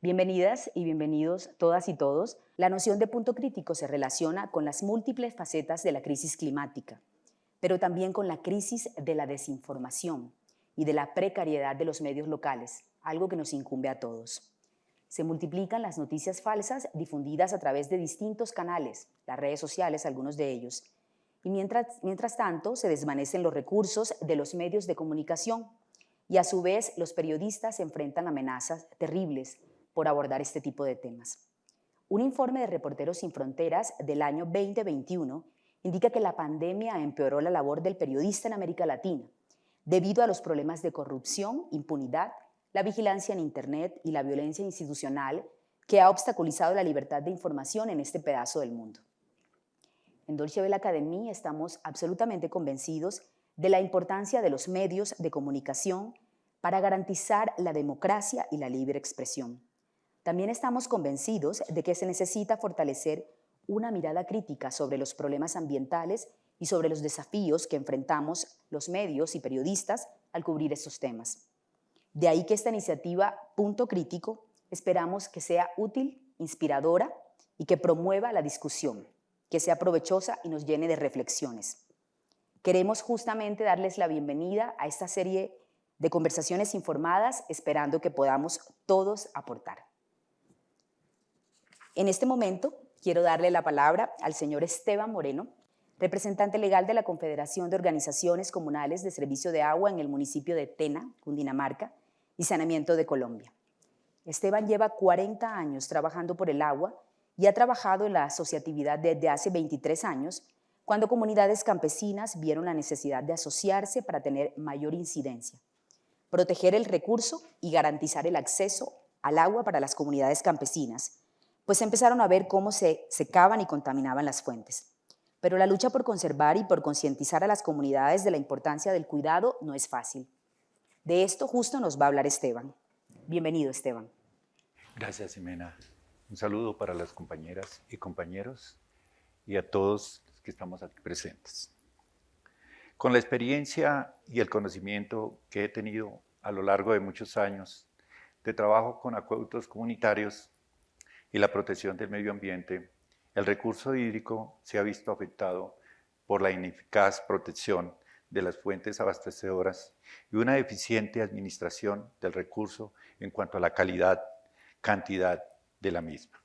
Bienvenidas y bienvenidos todas y todos. La noción de punto crítico se relaciona con las múltiples facetas de la crisis climática, pero también con la crisis de la desinformación y de la precariedad de los medios locales, algo que nos incumbe a todos. Se multiplican las noticias falsas difundidas a través de distintos canales, las redes sociales, algunos de ellos, y mientras tanto se desvanecen los recursos de los medios de comunicación y a su vez los periodistas enfrentan amenazas terribles por abordar este tipo de temas. Un informe de Reporteros Sin Fronteras del año 2021 indica que la pandemia empeoró la labor del periodista en América Latina debido a los problemas de corrupción, impunidad, la vigilancia en Internet y la violencia institucional que ha obstaculizado la libertad de información en este pedazo del mundo. En Deutsche Welle Academy estamos absolutamente convencidos de la importancia de los medios de comunicación para garantizar la democracia y la libre expresión. También estamos convencidos de que se necesita fortalecer una mirada crítica sobre los problemas ambientales y sobre los desafíos que enfrentamos los medios y periodistas al cubrir estos temas. De ahí que esta iniciativa Punto Crítico esperamos que sea útil, inspiradora y que promueva la discusión, que sea provechosa y nos llene de reflexiones. Queremos justamente darles la bienvenida a esta serie de conversaciones informadas, esperando que podamos todos aportar. En este momento quiero darle la palabra al señor Esteban Moreno, representante legal de la Confederación de Organizaciones Comunales de Servicio de Agua en el municipio de Tena, Cundinamarca, y Saneamiento de Colombia. Esteban lleva 40 años trabajando por el agua y ha trabajado en la asociatividad desde hace 23 años, cuando comunidades campesinas vieron la necesidad de asociarse para tener mayor incidencia, proteger el recurso y garantizar el acceso al agua para las comunidades campesinas, pues empezaron a ver cómo se secaban y contaminaban las fuentes. Pero la lucha por conservar y por concientizar a las comunidades de la importancia del cuidado no es fácil. De esto justo nos va a hablar Esteban. Bienvenido, Esteban. Gracias, Ximena. Un saludo para las compañeras y compañeros y a todos los que estamos aquí presentes. Con la experiencia y el conocimiento que he tenido a lo largo de muchos años de trabajo con acueductos comunitarios y la protección del medio ambiente, el recurso hídrico se ha visto afectado por la ineficaz protección de las fuentes abastecedoras y una deficiente administración del recurso en cuanto a la calidad, cantidad de la misma.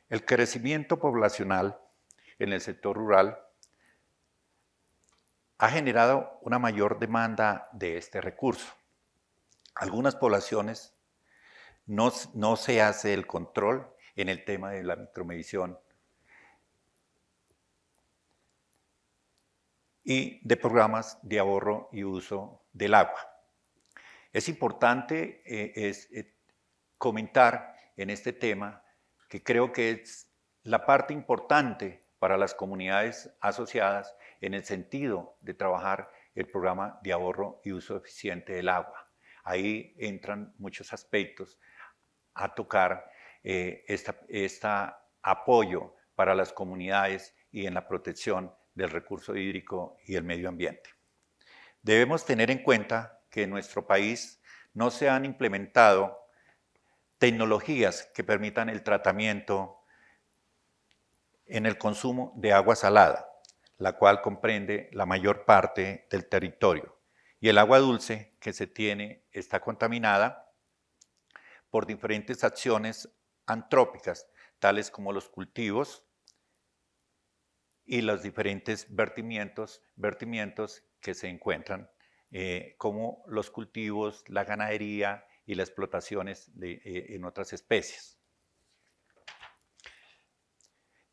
El crecimiento poblacional en el sector rural ha generado una mayor demanda de este recurso. Algunas poblaciones no se hace el control en el tema de la micromedición y de programas de ahorro y uso del agua. Es importante comentar en este tema que creo que es la parte importante para las comunidades asociadas en el sentido de trabajar el programa de ahorro y uso eficiente del agua. Ahí entran muchos aspectos a tocar este apoyo para las comunidades y en la protección del recurso hídrico y el medio ambiente. Debemos tener en cuenta que en nuestro país no se han implementado tecnologías que permitan el tratamiento en el consumo de agua salada, la cual comprende la mayor parte del territorio, y el agua dulce que se tiene está contaminada por diferentes acciones antrópicas, tales como los cultivos y los diferentes vertimientos que se encuentran, como los cultivos, la ganadería y las explotaciones en otras especies.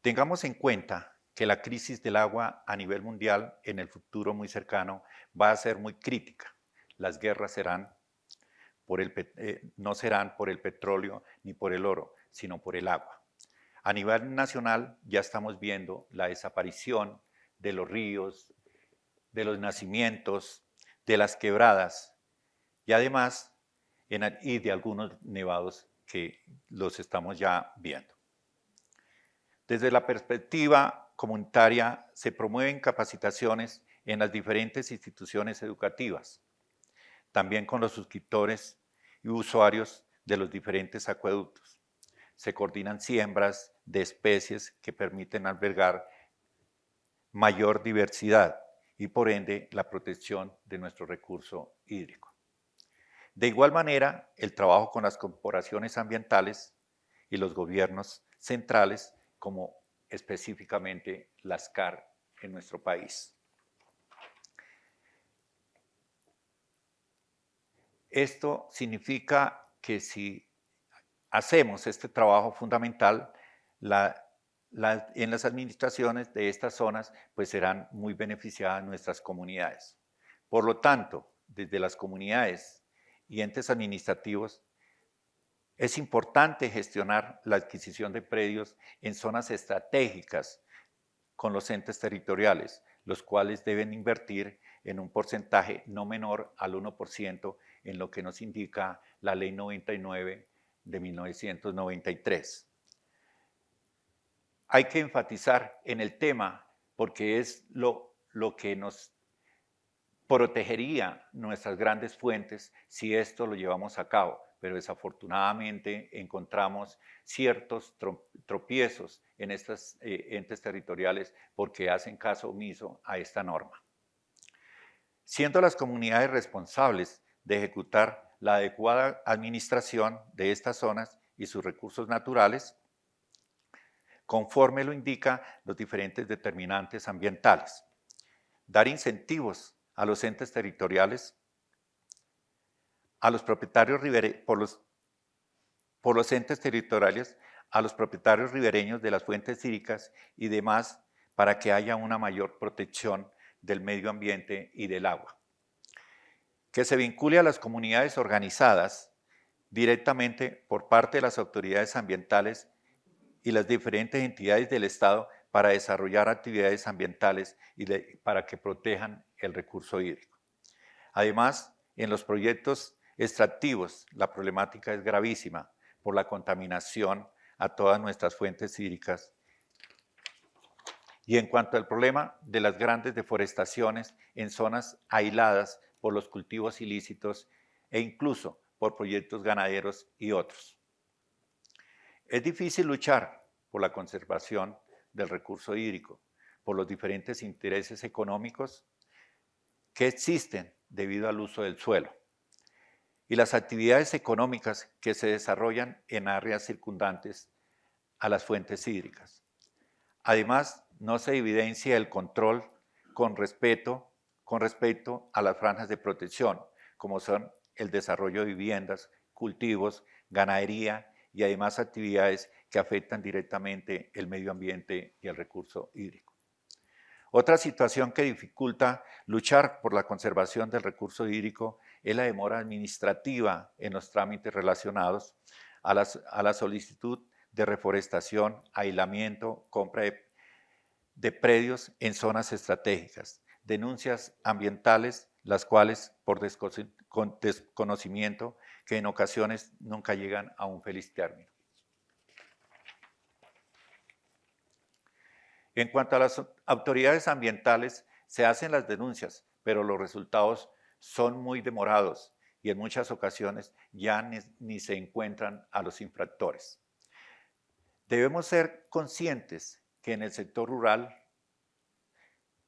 Tengamos en cuenta que la crisis del agua a nivel mundial en el futuro muy cercano va a ser muy crítica. Las guerras no serán por el petróleo ni por el oro, sino por el agua. A nivel nacional ya estamos viendo la desaparición de los ríos, de los nacimientos, de las quebradas y además de algunos nevados que los estamos ya viendo. Desde la perspectiva comunitaria se promueven capacitaciones en las diferentes instituciones educativas, también con los suscriptores y usuarios de los diferentes acueductos. Se coordinan siembras de especies que permiten albergar mayor diversidad y por ende la protección de nuestro recurso hídrico. De igual manera, el trabajo con las corporaciones ambientales y los gobiernos centrales, como específicamente las CAR en nuestro país. Esto significa que si hacemos este trabajo fundamental, en las administraciones de estas zonas pues serán muy beneficiadas nuestras comunidades. Por lo tanto, desde las comunidades y entes administrativos, es importante gestionar la adquisición de predios en zonas estratégicas con los entes territoriales, los cuales deben invertir en un porcentaje no menor al 1% en lo que nos indica la Ley 99 de 1993. Hay que enfatizar en el tema porque es lo que nos protegería nuestras grandes fuentes si esto lo llevamos a cabo, pero desafortunadamente encontramos ciertos tropiezos en estos entes territoriales porque hacen caso omiso a esta norma. Siendo las comunidades responsables de ejecutar la adecuada administración de estas zonas y sus recursos naturales, conforme lo indican los diferentes determinantes ambientales. Dar incentivos a los entes territoriales, a los propietarios por los entes territoriales, a los propietarios ribereños de las fuentes hídricas y demás para que haya una mayor protección del medio ambiente y del agua. Que se vincule a las comunidades organizadas directamente por parte de las autoridades ambientales y las diferentes entidades del Estado para desarrollar actividades ambientales y para que protejan el recurso hídrico. Además, en los proyectos extractivos, la problemática es gravísima por la contaminación a todas nuestras fuentes hídricas. Y en cuanto al problema de las grandes deforestaciones en zonas aisladas por los cultivos ilícitos e incluso por proyectos ganaderos y otros. Es difícil luchar por la conservación del recurso hídrico, por los diferentes intereses económicos que existen debido al uso del suelo y las actividades económicas que se desarrollan en áreas circundantes a las fuentes hídricas. Además, no se evidencia el control con respecto a las franjas de protección, como son el desarrollo de viviendas, cultivos, ganadería y además actividades que afectan directamente el medio ambiente y el recurso hídrico. Otra situación que dificulta luchar por la conservación del recurso hídrico es la demora administrativa en los trámites relacionados a la solicitud de reforestación, aislamiento, compra de predios en zonas estratégicas, denuncias ambientales, las cuales por desconocimiento que en ocasiones nunca llegan a un feliz término. En cuanto a las autoridades ambientales, se hacen las denuncias, pero los resultados son muy demorados y en muchas ocasiones ya ni se encuentran a los infractores. Debemos ser conscientes que en el sector rural,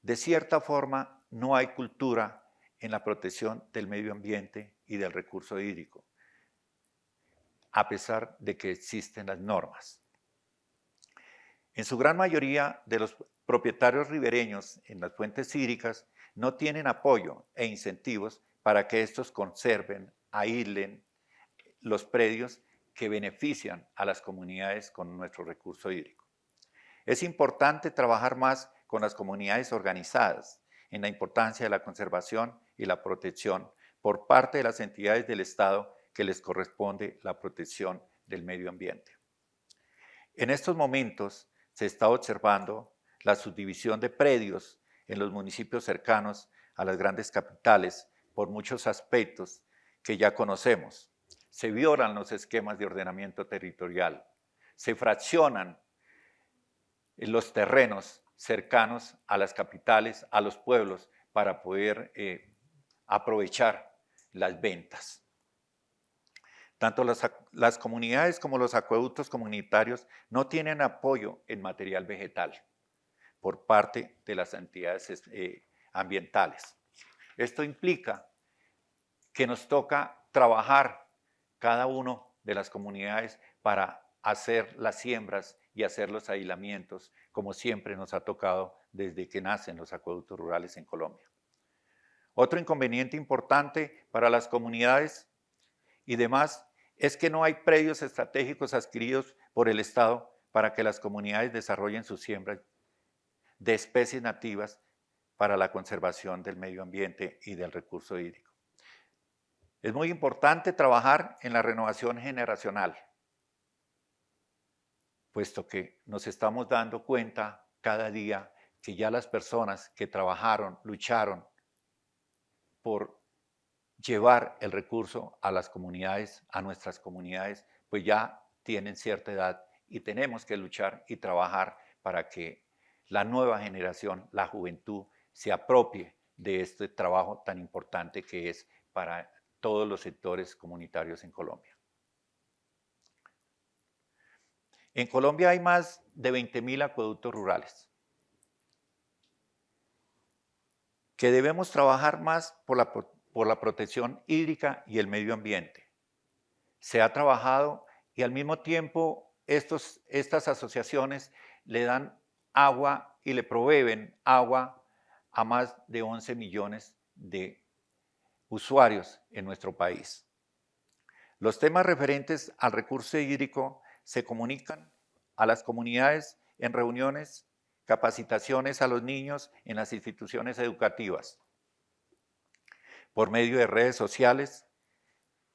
de cierta forma, no hay cultura en la protección del medio ambiente y del recurso hídrico, a pesar de que existen las normas. En su gran mayoría de los propietarios ribereños en las fuentes hídricas no tienen apoyo e incentivos para que estos conserven, aíslen los predios que benefician a las comunidades con nuestro recurso hídrico. Es importante trabajar más con las comunidades organizadas en la importancia de la conservación y la protección por parte de las entidades del Estado que les corresponde la protección del medio ambiente. En estos momentos se está observando la subdivisión de predios en los municipios cercanos a las grandes capitales por muchos aspectos que ya conocemos. Se violan los esquemas de ordenamiento territorial, se fraccionan los terrenos cercanos a las capitales, a los pueblos, para poder aprovechar las ventas. Tanto las comunidades como los acueductos comunitarios no tienen apoyo en material vegetal por parte de las entidades ambientales. Esto implica que nos toca trabajar cada uno de las comunidades para hacer las siembras y hacer los aislamientos, como siempre nos ha tocado desde que nacen los acueductos rurales en Colombia. Otro inconveniente importante para las comunidades y demás es que no hay predios estratégicos adquiridos por el Estado para que las comunidades desarrollen sus siembras de especies nativas para la conservación del medio ambiente y del recurso hídrico. Es muy importante trabajar en la renovación generacional, puesto que nos estamos dando cuenta cada día que ya las personas que trabajaron, lucharon por llevar el recurso a las comunidades, a nuestras comunidades, pues ya tienen cierta edad y tenemos que luchar y trabajar para que la nueva generación, la juventud, se apropie de este trabajo tan importante que es para todos los sectores comunitarios en Colombia. En Colombia hay más de 20.000 acueductos rurales que debemos trabajar más por la protección hídrica y el medio ambiente. Se ha trabajado y al mismo tiempo estas asociaciones le dan agua y le proveen agua a más de 11 millones de usuarios en nuestro país. Los temas referentes al recurso hídrico se comunican a las comunidades en reuniones, capacitaciones a los niños en las instituciones educativas, por medio de redes sociales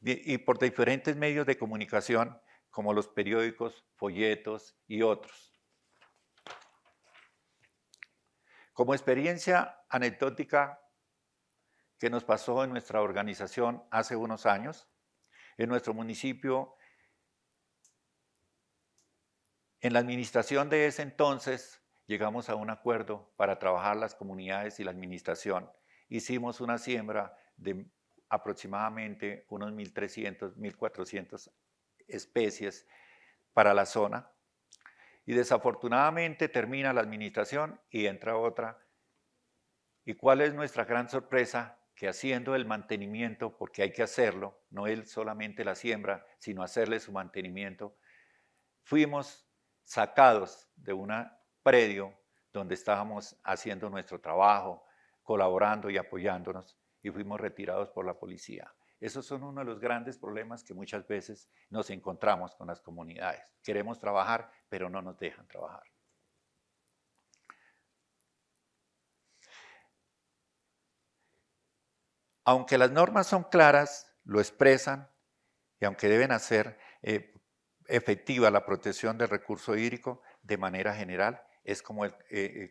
y por diferentes medios de comunicación como los periódicos, folletos y otros. Como experiencia anecdótica que nos pasó en nuestra organización hace unos años, en nuestro municipio, en la administración de ese entonces, llegamos a un acuerdo para trabajar las comunidades y la administración. Hicimos una siembra de aproximadamente unos 1.300, 1.400 especies para la zona. Y desafortunadamente termina la administración y entra otra. ¿Y cuál es nuestra gran sorpresa? Que haciendo el mantenimiento, porque hay que hacerlo, no es solamente la siembra, sino hacerle su mantenimiento, fuimos sacados de un predio donde estábamos haciendo nuestro trabajo, colaborando y apoyándonos, y fuimos retirados por la policía. Esos son uno de los grandes problemas que muchas veces nos encontramos con las comunidades. Queremos trabajar, pero no nos dejan trabajar. Aunque las normas son claras, lo expresan, y aunque deben hacer efectiva la protección del recurso hídrico de manera general, es como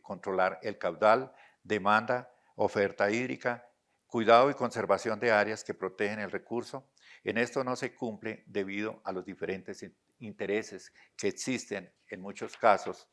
controlar el caudal, demanda, oferta hídrica, cuidado y conservación de áreas que protegen el recurso. En esto no se cumple debido a los diferentes intereses que existen en muchos casos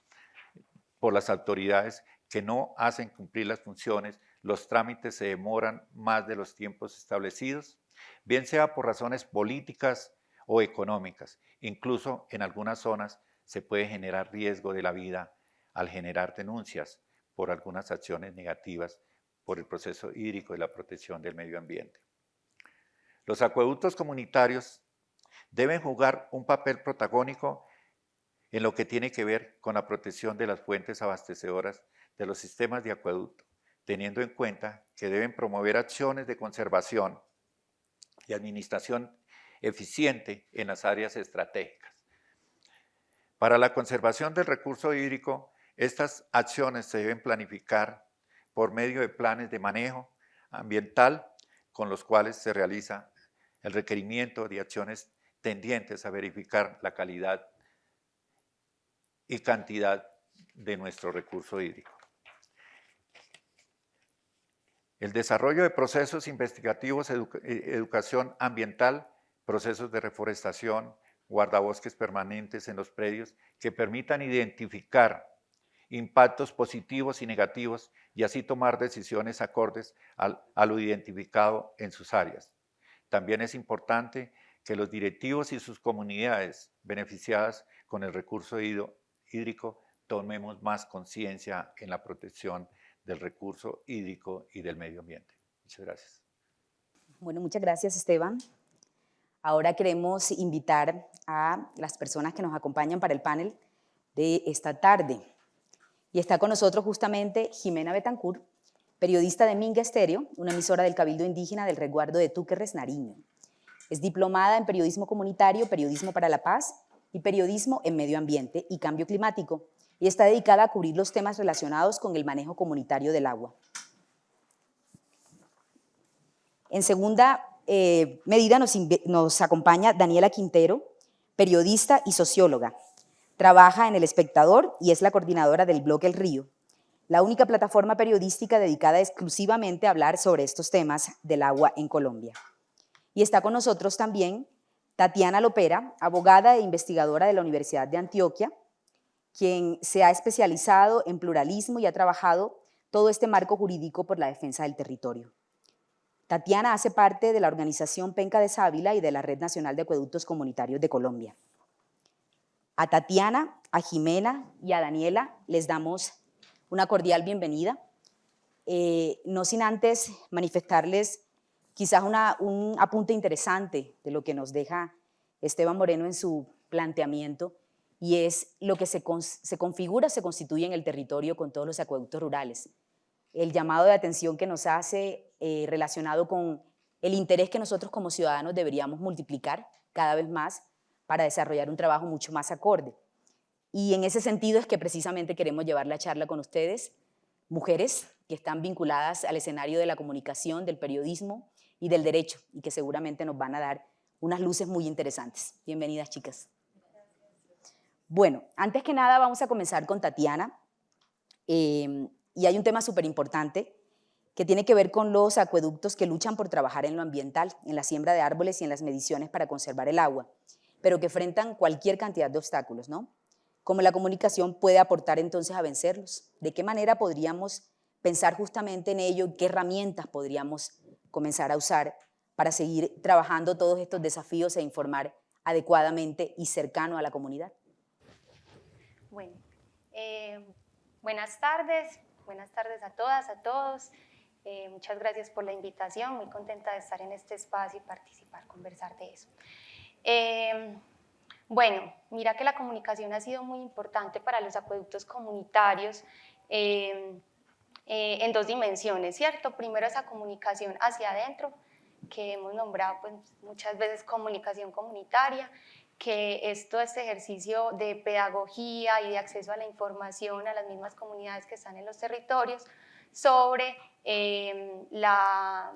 por las autoridades que no hacen cumplir las funciones, los trámites se demoran más de los tiempos establecidos, bien sea por razones políticas o económicas. Incluso en algunas zonas se puede generar riesgo de la vida al generar denuncias por algunas acciones negativas por el proceso hídrico y la protección del medio ambiente. Los acueductos comunitarios deben jugar un papel protagónico en lo que tiene que ver con la protección de las fuentes abastecedoras de los sistemas de acueducto, teniendo en cuenta que deben promover acciones de conservación y administración eficiente en las áreas estratégicas. Para la conservación del recurso hídrico, estas acciones se deben planificar por medio de planes de manejo ambiental con los cuales se realiza el requerimiento de acciones tendientes a verificar la calidad y cantidad de nuestro recurso hídrico. El desarrollo de procesos investigativos, educación ambiental, procesos de reforestación, guardabosques permanentes en los predios que permitan identificar impactos positivos y negativos y así tomar decisiones acordes a lo identificado en sus áreas. También es importante que los directivos y sus comunidades beneficiadas con el recurso hídrico tomemos más conciencia en la protección del recurso hídrico y del medio ambiente. Muchas gracias. Bueno, muchas gracias, Esteban. Ahora queremos invitar a las personas que nos acompañan para el panel de esta tarde. Y está con nosotros justamente Jimena Betancourt, periodista de Minga Estéreo, una emisora del Cabildo Indígena del Resguardo de Túquerres, Nariño. Es diplomada en periodismo comunitario, periodismo para la paz y periodismo en medio ambiente y cambio climático, y está dedicada a cubrir los temas relacionados con el manejo comunitario del agua. En segunda medida nos acompaña Daniela Quintero, periodista y socióloga. Trabaja en El Espectador y es la coordinadora del blog El Río, la única plataforma periodística dedicada exclusivamente a hablar sobre estos temas del agua en Colombia. Y está con nosotros también Tatiana Lopera, abogada e investigadora de la Universidad de Antioquia, quien se ha especializado en pluralismo y ha trabajado todo este marco jurídico por la defensa del territorio. Tatiana hace parte de la organización Penca de Sábila y de la Red Nacional de Acueductos Comunitarios de Colombia. A Tatiana, a Jimena y a Daniela les damos una cordial bienvenida, no sin antes manifestarles quizás un apunte interesante de lo que nos deja Esteban Moreno en su planteamiento, y es lo que se configura, se constituye en el territorio con todos los acueductos rurales. El llamado de atención que nos hace relacionado con el interés que nosotros como ciudadanos deberíamos multiplicar cada vez más para desarrollar un trabajo mucho más acorde. Y en ese sentido es que precisamente queremos llevar la charla con ustedes, mujeres que están vinculadas al escenario de la comunicación, del periodismo y del derecho, y que seguramente nos van a dar unas luces muy interesantes. Bienvenidas, chicas. Bueno, antes que nada vamos a comenzar con Tatiana, y hay un tema súper importante que tiene que ver con los acueductos que luchan por trabajar en lo ambiental, en la siembra de árboles y en las mediciones para conservar el agua, pero que enfrentan cualquier cantidad de obstáculos, ¿no? ¿Cómo la comunicación puede aportar entonces a vencerlos? ¿De qué manera podríamos pensar justamente en ello? ¿Qué herramientas podríamos comenzar a usar para seguir trabajando todos estos desafíos e informar adecuadamente y cercano a la comunidad? Bueno, buenas tardes a todas, a todos. Muchas gracias por la invitación, muy contenta de estar en este espacio y participar, conversar de eso. Bueno, mira que la comunicación ha sido muy importante para los acueductos comunitarios en dos dimensiones, ¿cierto? Primero, esa comunicación hacia adentro, que hemos nombrado pues, muchas veces comunicación comunitaria, que es todo este ejercicio de pedagogía y de acceso a la información a las mismas comunidades que están en los territorios sobre la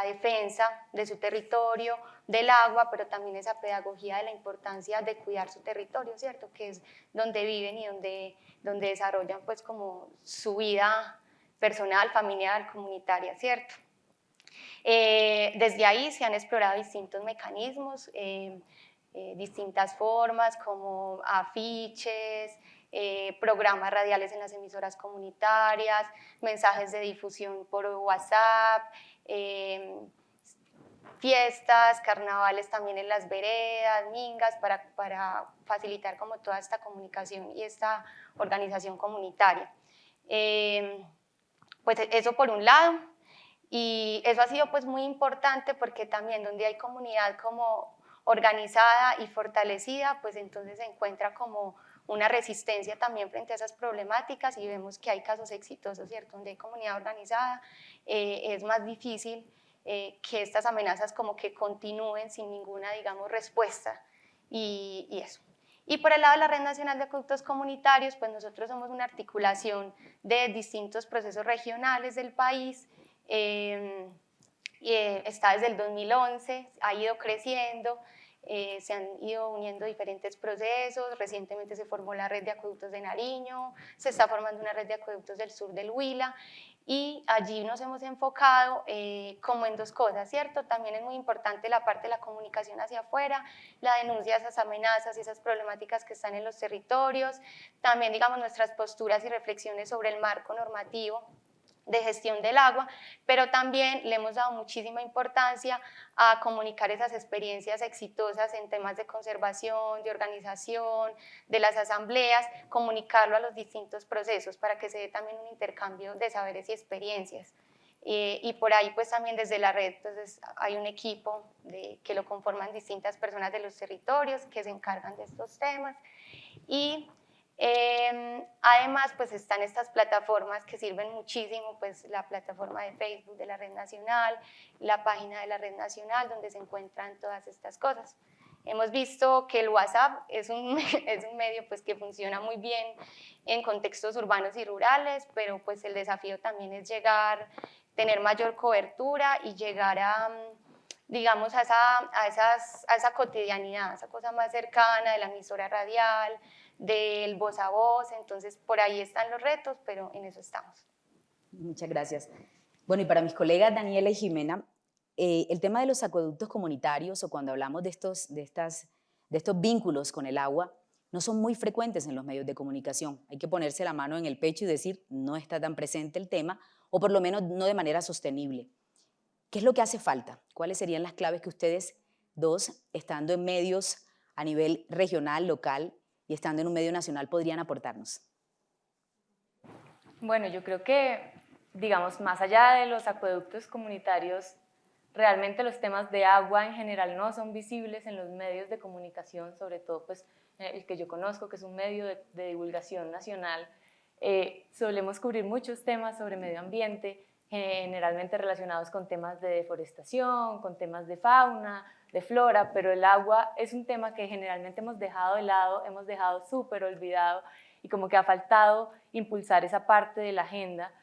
defensa de su territorio, del agua, pero también esa pedagogía de la importancia de cuidar su territorio, ¿cierto? Que es donde viven y donde desarrollan pues como su vida personal, familiar, comunitaria, ¿cierto? Desde ahí se han explorado distintos mecanismos, distintas formas como afiches, programas radiales en las emisoras comunitarias, mensajes de difusión por WhatsApp, fiestas, carnavales también en las veredas, mingas, para facilitar como toda esta comunicación y esta organización comunitaria. Pues eso por un lado, y eso ha sido pues muy importante porque también donde hay comunidad como organizada y fortalecida, pues entonces se encuentra como una resistencia también frente a esas problemáticas, y vemos que hay casos exitosos, ¿cierto? Donde hay comunidad organizada, es más difícil que estas amenazas como que continúen sin ninguna, digamos, respuesta, y eso. Y por el lado de la Red Nacional de Acueductos Comunitarios, pues nosotros somos una articulación de distintos procesos regionales del país, está desde el 2011, ha ido creciendo, se han ido uniendo diferentes procesos, recientemente se formó la red de acueductos de Nariño, se está formando una red de acueductos del sur del Huila, y allí nos hemos enfocado como en dos cosas, ¿cierto? También es muy importante la parte de la comunicación hacia afuera, la denuncia de esas amenazas y esas problemáticas que están en los territorios, también digamos nuestras posturas y reflexiones sobre el marco normativo de gestión del agua, pero también le hemos dado muchísima importancia a comunicar esas experiencias exitosas en temas de conservación, de organización, de las asambleas, comunicarlo a los distintos procesos para que se dé también un intercambio de saberes y experiencias. Y por ahí pues también desde la red entonces hay un equipo que lo conforman distintas personas de los territorios que se encargan de estos temas y además pues están estas plataformas que sirven muchísimo, pues la plataforma de Facebook de la Red Nacional, la página de la Red Nacional donde se encuentran todas estas cosas. Hemos visto que el WhatsApp es un medio pues, que funciona muy bien en contextos urbanos y rurales, pero pues el desafío también es tener mayor cobertura y llegar a, digamos, a esa cotidianidad, a esa cosa más cercana de la emisora radial, del voz a voz. Entonces, por ahí están los retos, pero en eso estamos. Muchas gracias. Bueno, y para mis colegas Daniela y Jimena, el tema de los acueductos comunitarios o cuando hablamos de estos vínculos con el agua no son muy frecuentes en los medios de comunicación. Hay que ponerse la mano en el pecho y decir, no está tan presente el tema, o por lo menos no de manera sostenible. ¿Qué es lo que hace falta? ¿Cuáles serían las claves que ustedes dos, estando en medios a nivel regional, local y estando en un medio nacional, podrían aportarnos? Bueno, yo creo que, digamos, más allá de los acueductos comunitarios, realmente los temas de agua en general no son visibles en los medios de comunicación, sobre todo pues, el que yo conozco, que es un medio de divulgación nacional. Solemos cubrir muchos temas sobre medio ambiente, generalmente relacionados con temas de deforestación, con temas de fauna, de flora, pero el agua es un tema que generalmente hemos dejado de lado, hemos dejado súper olvidado y como que ha faltado impulsar esa parte de la agenda.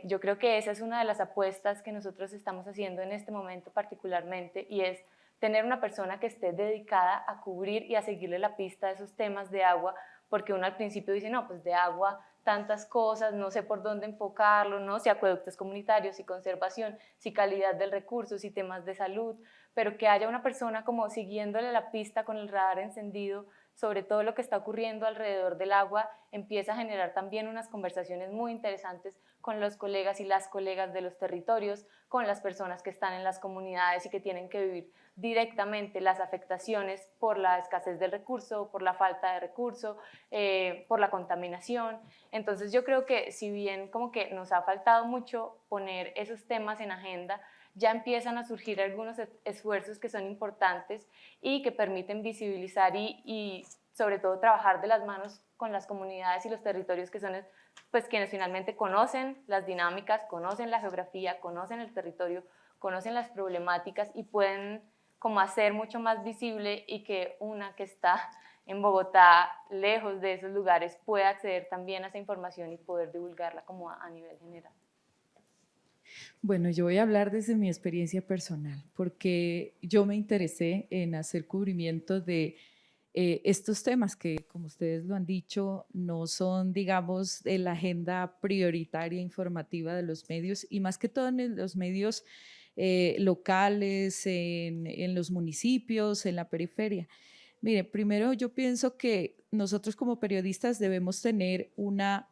Yo creo que esa es una de las apuestas que nosotros estamos haciendo en este momento particularmente y es tener una persona que esté dedicada a cubrir y a seguirle la pista de esos temas de agua, porque uno al principio dice, no, pues de agua tantas cosas, no sé por dónde enfocarlo, ¿no? Si acueductos comunitarios, si conservación, si calidad del recurso, si temas de salud, pero que haya una persona como siguiéndole la pista con el radar encendido sobre todo lo que está ocurriendo alrededor del agua, empieza a generar también unas conversaciones muy interesantes con los colegas y las colegas de los territorios, con las personas que están en las comunidades y que tienen que vivir directamente las afectaciones por la escasez del recurso, por la falta de recurso, por la contaminación. Entonces yo creo que si bien como que nos ha faltado mucho poner esos temas en agenda, ya empiezan a surgir algunos esfuerzos que son importantes y que permiten visibilizar y sobre todo trabajar de las manos con las comunidades y los territorios que son pues quienes finalmente conocen las dinámicas, conocen la geografía, conocen el territorio, conocen las problemáticas y pueden como hacer mucho más visible y que una que está en Bogotá, lejos de esos lugares, pueda acceder también a esa información y poder divulgarla como a nivel general. Bueno, yo voy a hablar desde mi experiencia personal, porque yo me interesé en hacer cubrimiento de estos temas que, como ustedes lo han dicho, no son, digamos, de la agenda prioritaria informativa de los medios y más que todo en los medios locales, en los municipios, en la periferia. Mire, primero yo pienso que nosotros como periodistas debemos tener una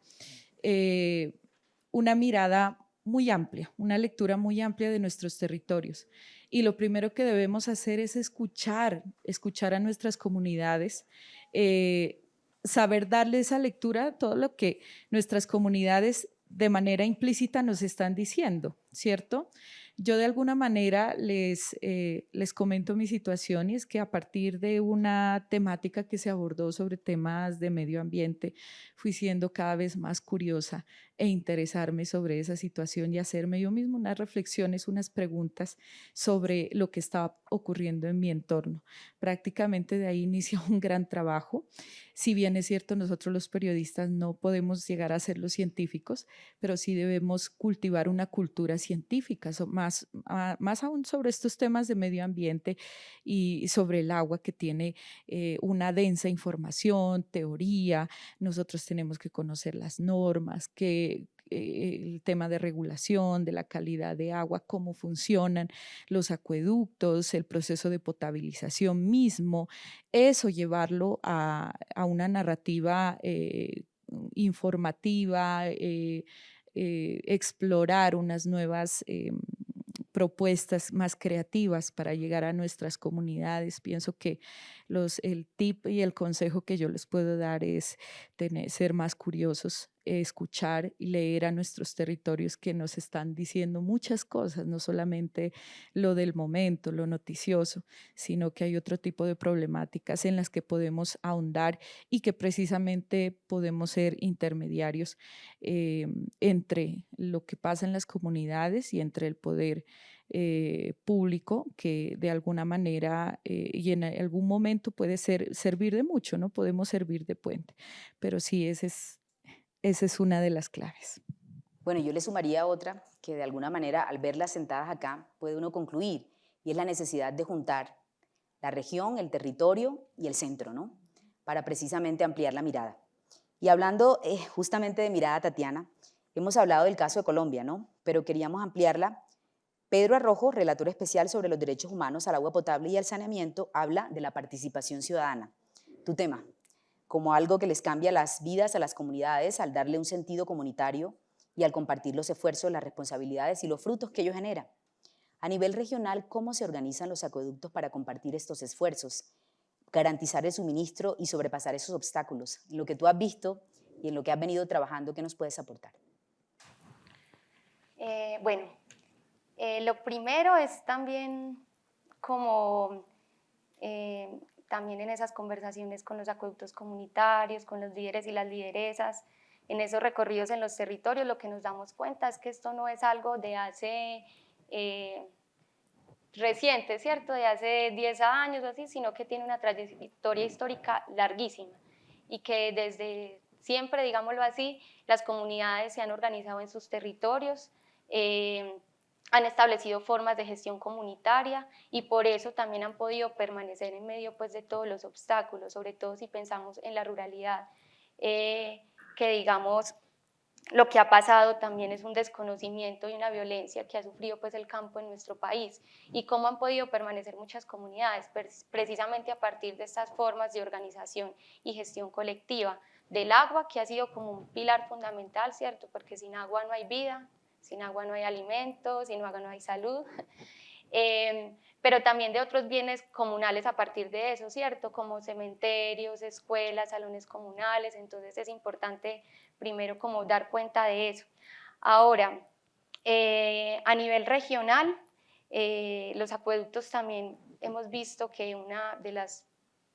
mirada muy amplia, una lectura muy amplia de nuestros territorios. Y lo primero que debemos hacer es escuchar a nuestras comunidades, saber darle esa lectura a todo lo que nuestras comunidades de manera implícita nos están diciendo, ¿cierto? Yo de alguna manera les comento mi situación y es que a partir de una temática que se abordó sobre temas de medio ambiente, fui siendo cada vez más curiosa e interesarme sobre esa situación y hacerme yo misma unas reflexiones, unas preguntas sobre lo que estaba ocurriendo en mi entorno. Prácticamente de ahí inició un gran trabajo. Si bien es cierto, nosotros los periodistas no podemos llegar a ser los científicos, pero sí debemos cultivar una cultura científica, más aún sobre estos temas de medio ambiente y sobre el agua que tiene una densa información, teoría. Nosotros tenemos que conocer las normas, el tema de regulación, de la calidad de agua, cómo funcionan los acueductos, el proceso de potabilización mismo, eso llevarlo a una narrativa informativa, explorar unas nuevas propuestas más creativas para llegar a nuestras comunidades. Pienso que el tip y el consejo que yo les puedo dar es ser más curiosos, escuchar y leer a nuestros territorios que nos están diciendo muchas cosas, no solamente lo del momento, lo noticioso, sino que hay otro tipo de problemáticas en las que podemos ahondar y que precisamente podemos ser intermediarios entre lo que pasa en las comunidades y entre el poder público que de alguna manera y en algún momento puede servir de mucho, ¿no? Podemos servir de puente, pero sí, esa es una de las claves. Bueno, yo le sumaría otra que de alguna manera al verlas sentadas acá puede uno concluir, y es la necesidad de juntar la región, el territorio y el centro, ¿no? Para precisamente ampliar la mirada. Y hablando justamente de mirada, Tatiana, hemos hablado del caso de Colombia, ¿no? Pero queríamos ampliarla. Pedro Arrojo, relator especial sobre los derechos humanos al agua potable y al saneamiento, habla de la participación ciudadana. Tu tema, como algo que les cambia las vidas a las comunidades al darle un sentido comunitario y al compartir los esfuerzos, las responsabilidades y los frutos que ello genera. A nivel regional, ¿cómo se organizan los acueductos para compartir estos esfuerzos, garantizar el suministro y sobrepasar esos obstáculos? En lo que tú has visto y en lo que has venido trabajando, ¿qué nos puedes aportar? Lo primero es también como también en esas conversaciones con los acueductos comunitarios, con los líderes y las lideresas, en esos recorridos en los territorios, lo que nos damos cuenta es que esto no es algo de hace reciente, ¿cierto? De hace 10 años o así, sino que tiene una trayectoria histórica larguísima y que desde siempre, digámoslo así, las comunidades se han organizado en sus territorios, han establecido formas de gestión comunitaria y por eso también han podido permanecer en medio pues, de todos los obstáculos, sobre todo si pensamos en la ruralidad, que digamos lo que ha pasado también es un desconocimiento y una violencia que ha sufrido pues, el campo en nuestro país y cómo han podido permanecer muchas comunidades precisamente a partir de estas formas de organización y gestión colectiva del agua, que ha sido como un pilar fundamental, ¿cierto? Porque sin agua no hay vida, sin agua no hay alimento, sin agua no hay salud, pero también de otros bienes comunales a partir de eso, ¿cierto? Como cementerios, escuelas, salones comunales, entonces es importante primero como dar cuenta de eso. Ahora, a nivel regional, los acueductos también hemos visto que una de las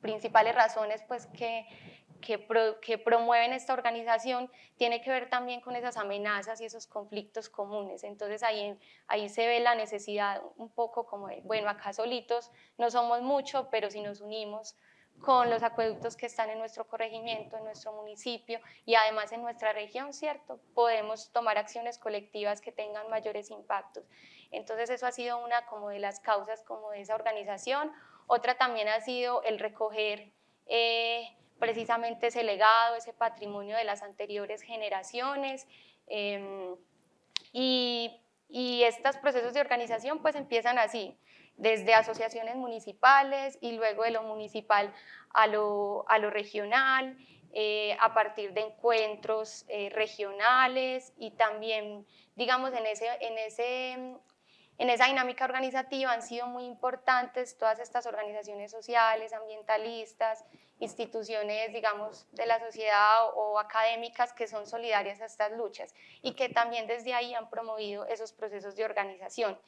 principales razones pues, que promueven esta organización tiene que ver también con esas amenazas y esos conflictos comunes. Entonces ahí se ve la necesidad un poco como de, bueno, acá solitos no somos mucho, pero si nos unimos con los acueductos que están en nuestro corregimiento, en nuestro municipio y además en nuestra región, ¿cierto? Podemos tomar acciones colectivas que tengan mayores impactos. Entonces eso ha sido una como de las causas como de esa organización. Otra también ha sido el recoger precisamente ese legado, ese patrimonio de las anteriores generaciones y estos procesos de organización pues empiezan así, desde asociaciones municipales y luego de lo municipal a lo regional, a partir de encuentros regionales y también, digamos, en esa dinámica organizativa han sido muy importantes todas estas organizaciones sociales, ambientalistas, instituciones, digamos, de la sociedad o académicas que son solidarias a estas luchas y que también desde ahí han promovido esos procesos de organización.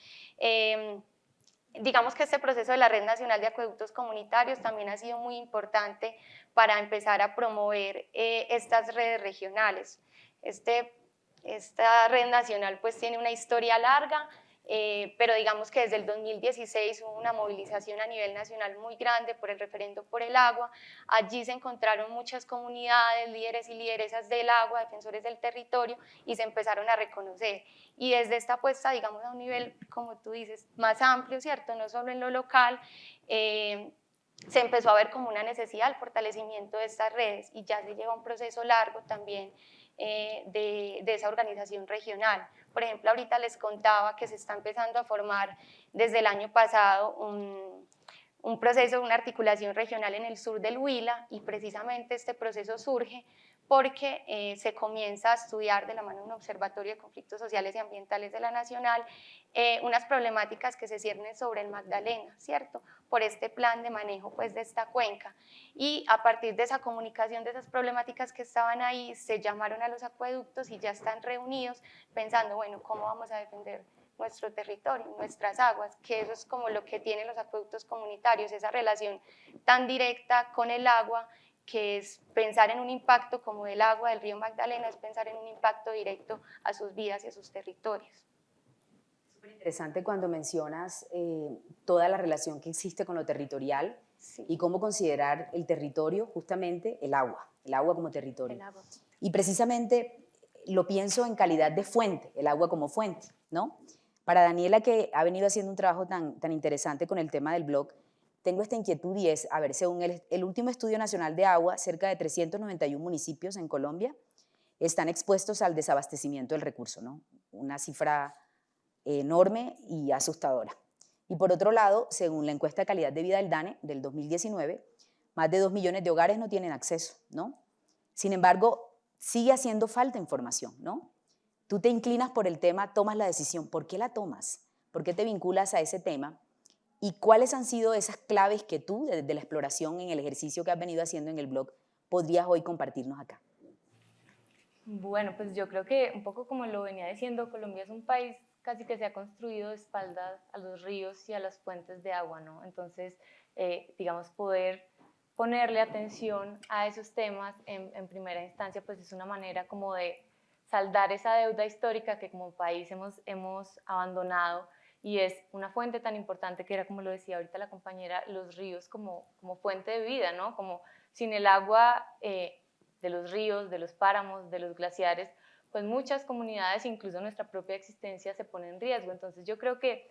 Digamos que este proceso de la Red Nacional de Acueductos Comunitarios también ha sido muy importante para empezar a promover estas redes regionales. Esta red nacional pues tiene una historia larga, pero digamos que desde el 2016 hubo una movilización a nivel nacional muy grande por el referendo por el agua. Allí se encontraron muchas comunidades, líderes y lideresas del agua, defensores del territorio, y se empezaron a reconocer. Y desde esta apuesta, digamos, a un nivel, como tú dices, más amplio, ¿cierto? No solo en lo local, se empezó a ver como una necesidad el fortalecimiento de estas redes y ya se lleva un proceso largo también de esa organización regional. Por ejemplo, ahorita les contaba que se está empezando a formar desde el año pasado un proceso, una articulación regional en el sur del Huila y precisamente este proceso surge porque se comienza a estudiar de la mano de un observatorio de conflictos sociales y ambientales de la Nacional unas problemáticas que se ciernen sobre el Magdalena, ¿cierto? Por este plan de manejo pues, de esta cuenca. Y a partir de esa comunicación de esas problemáticas que estaban ahí, se llamaron a los acueductos y ya están reunidos pensando, bueno, ¿cómo vamos a defender nuestro territorio, nuestras aguas? Que eso es como lo que tienen los acueductos comunitarios, esa relación tan directa con el agua, que es pensar en un impacto como el agua del río Magdalena, es pensar en un impacto directo a sus vidas y a sus territorios. Súper interesante cuando mencionas toda la relación que existe con lo territorial, sí, y cómo considerar el territorio justamente el agua como territorio. El agua. Y precisamente lo pienso en calidad de fuente, el agua como fuente, ¿no? Para Daniela, que ha venido haciendo un trabajo tan interesante con el tema del blog, tengo esta inquietud y es, a ver, según el último Estudio Nacional de Agua, cerca de 391 municipios en Colombia están expuestos al desabastecimiento del recurso, ¿no? Una cifra enorme y asustadora. Y por otro lado, según la encuesta de calidad de vida del DANE del 2019, más de 2 millones de hogares no tienen acceso, ¿no? Sin embargo, sigue haciendo falta información, ¿no? Tú te inclinas por el tema, tomas la decisión. ¿Por qué la tomas? ¿Por qué te vinculas a ese tema? ¿Y cuáles han sido esas claves que tú, desde la exploración en el ejercicio que has venido haciendo en el blog, podrías hoy compartirnos acá? Bueno, pues yo creo que un poco como lo venía diciendo, Colombia es un país casi que se ha construido de espaldas a los ríos y a las fuentes de agua, ¿no? Entonces, digamos, poder ponerle atención a esos temas en primera instancia, pues es una manera como de saldar esa deuda histórica que como país hemos abandonado, y es una fuente tan importante que era, como lo decía ahorita la compañera, los ríos como fuente de vida, ¿no? Como sin el agua de los ríos, de los páramos, de los glaciares, pues muchas comunidades, incluso nuestra propia existencia, se pone en riesgo. Entonces yo creo que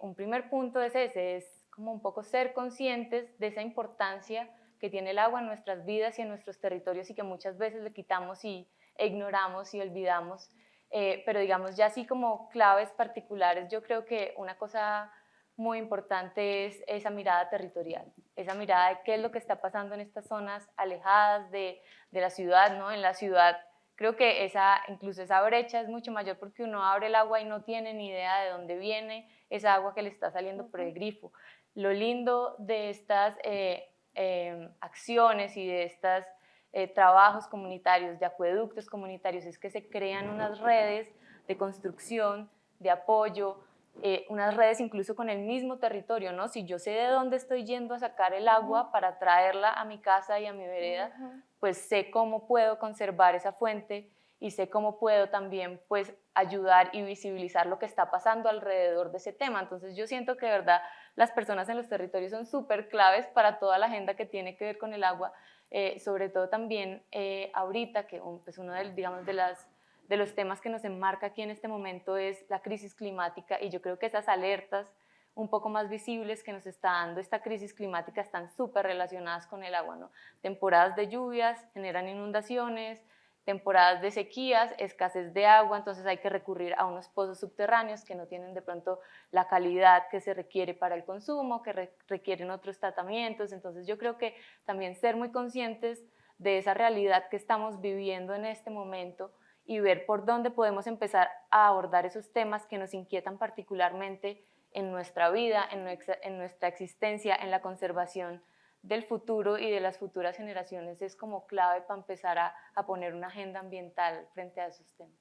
un primer punto es ese, es como un poco ser conscientes de esa importancia que tiene el agua en nuestras vidas y en nuestros territorios, y que muchas veces le quitamos y ignoramos y olvidamos. Pero digamos ya así como claves particulares, yo creo que una cosa muy importante es esa mirada territorial, esa mirada de qué es lo que está pasando en estas zonas alejadas de la ciudad, ¿no? En la ciudad creo que incluso esa brecha es mucho mayor, porque uno abre el agua y no tiene ni idea de dónde viene esa agua que le está saliendo por el grifo. Lo lindo de estas acciones y de estos trabajos comunitarios, de acueductos comunitarios, es que se crean unas redes de construcción, de apoyo, unas redes incluso con el mismo territorio, ¿no? Si yo sé de dónde estoy yendo a sacar el agua para traerla a mi casa y a mi vereda, pues sé cómo puedo conservar esa fuente y sé cómo puedo también pues ayudar y visibilizar lo que está pasando alrededor de ese tema. Entonces yo siento que de verdad las personas en los territorios son súper claves para toda la agenda que tiene que ver con el agua, sobre todo también ahorita, que pues uno digamos, de los temas que nos enmarca aquí en este momento es la crisis climática, y yo creo que esas alertas un poco más visibles que nos está dando esta crisis climática están súper relacionadas con el agua, ¿no? Temporadas de lluvias generan inundaciones, temporadas de sequías, escasez de agua, entonces hay que recurrir a unos pozos subterráneos que no tienen de pronto la calidad que se requiere para el consumo, que requieren otros tratamientos. Entonces yo creo que también ser muy conscientes de esa realidad que estamos viviendo en este momento y ver por dónde podemos empezar a abordar esos temas que nos inquietan particularmente en nuestra vida, en nuestra existencia, en la conservación del futuro y de las futuras generaciones, es como clave para empezar a poner una agenda ambiental frente a esos temas.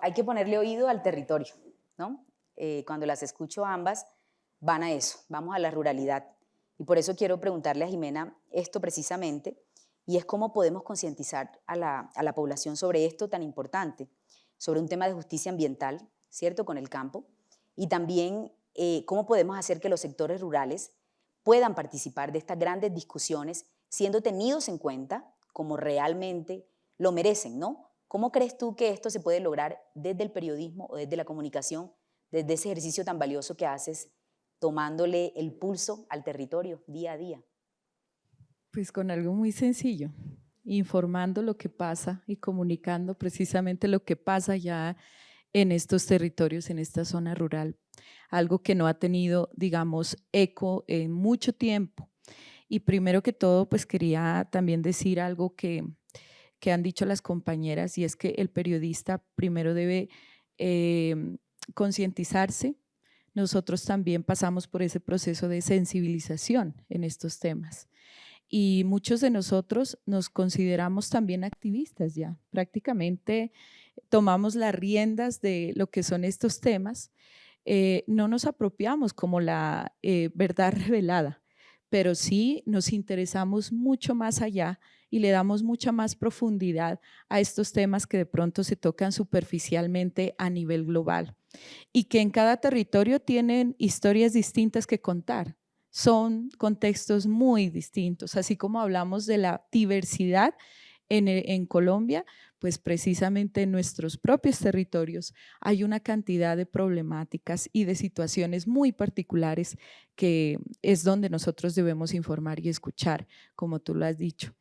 Hay que ponerle oído al territorio, ¿no? Cuando las escucho ambas, van a eso, vamos a la ruralidad. Y por eso quiero preguntarle a Jimena esto precisamente, y es cómo podemos concientizar a la población sobre esto tan importante, sobre un tema de justicia ambiental, ¿cierto?, con el campo, y también cómo podemos hacer que los sectores rurales puedan participar de estas grandes discusiones siendo tenidos en cuenta como realmente lo merecen, ¿no? ¿Cómo crees tú que esto se puede lograr desde el periodismo o desde la comunicación, desde ese ejercicio tan valioso que haces, tomándole el pulso al territorio día a día? Pues con algo muy sencillo, informando lo que pasa y comunicando precisamente lo que pasa ya en estos territorios, en esta zona rural, algo que no ha tenido, digamos, eco en mucho tiempo. Y primero que todo, pues quería también decir algo que han dicho las compañeras, y es que el periodista primero debe concientizarse. Nosotros también pasamos por ese proceso de sensibilización en estos temas. Y muchos de nosotros nos consideramos también activistas ya. Prácticamente tomamos las riendas de lo que son estos temas. No nos apropiamos como la verdad revelada, pero sí nos interesamos mucho más allá y le damos mucha más profundidad a estos temas que de pronto se tocan superficialmente a nivel global y que en cada territorio tienen historias distintas que contar. Son contextos muy distintos, así como hablamos de la diversidad en Colombia, pues precisamente en nuestros propios territorios hay una cantidad de problemáticas y de situaciones muy particulares que es donde nosotros debemos informar y escuchar, como tú lo has dicho.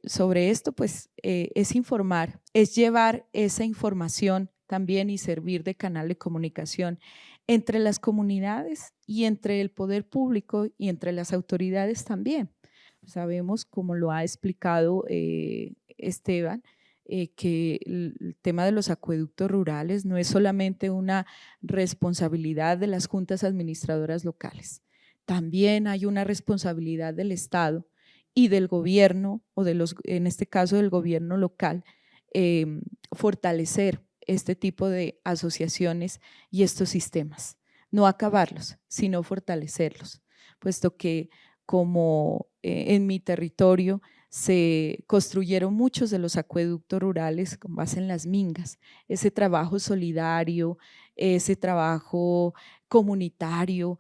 Sobre esto, pues es informar, es llevar esa información también y servir de canal de comunicación entre las comunidades y entre el poder público y entre las autoridades también. Sabemos, como lo ha explicado Esteban, que el tema de los acueductos rurales no es solamente una responsabilidad de las juntas administradoras locales, también hay una responsabilidad del Estado y del gobierno, o en este caso del gobierno local, fortalecer este tipo de asociaciones y estos sistemas. No acabarlos, sino fortalecerlos, puesto que como en mi territorio se construyeron muchos de los acueductos rurales con base en las mingas, ese trabajo solidario, ese trabajo comunitario,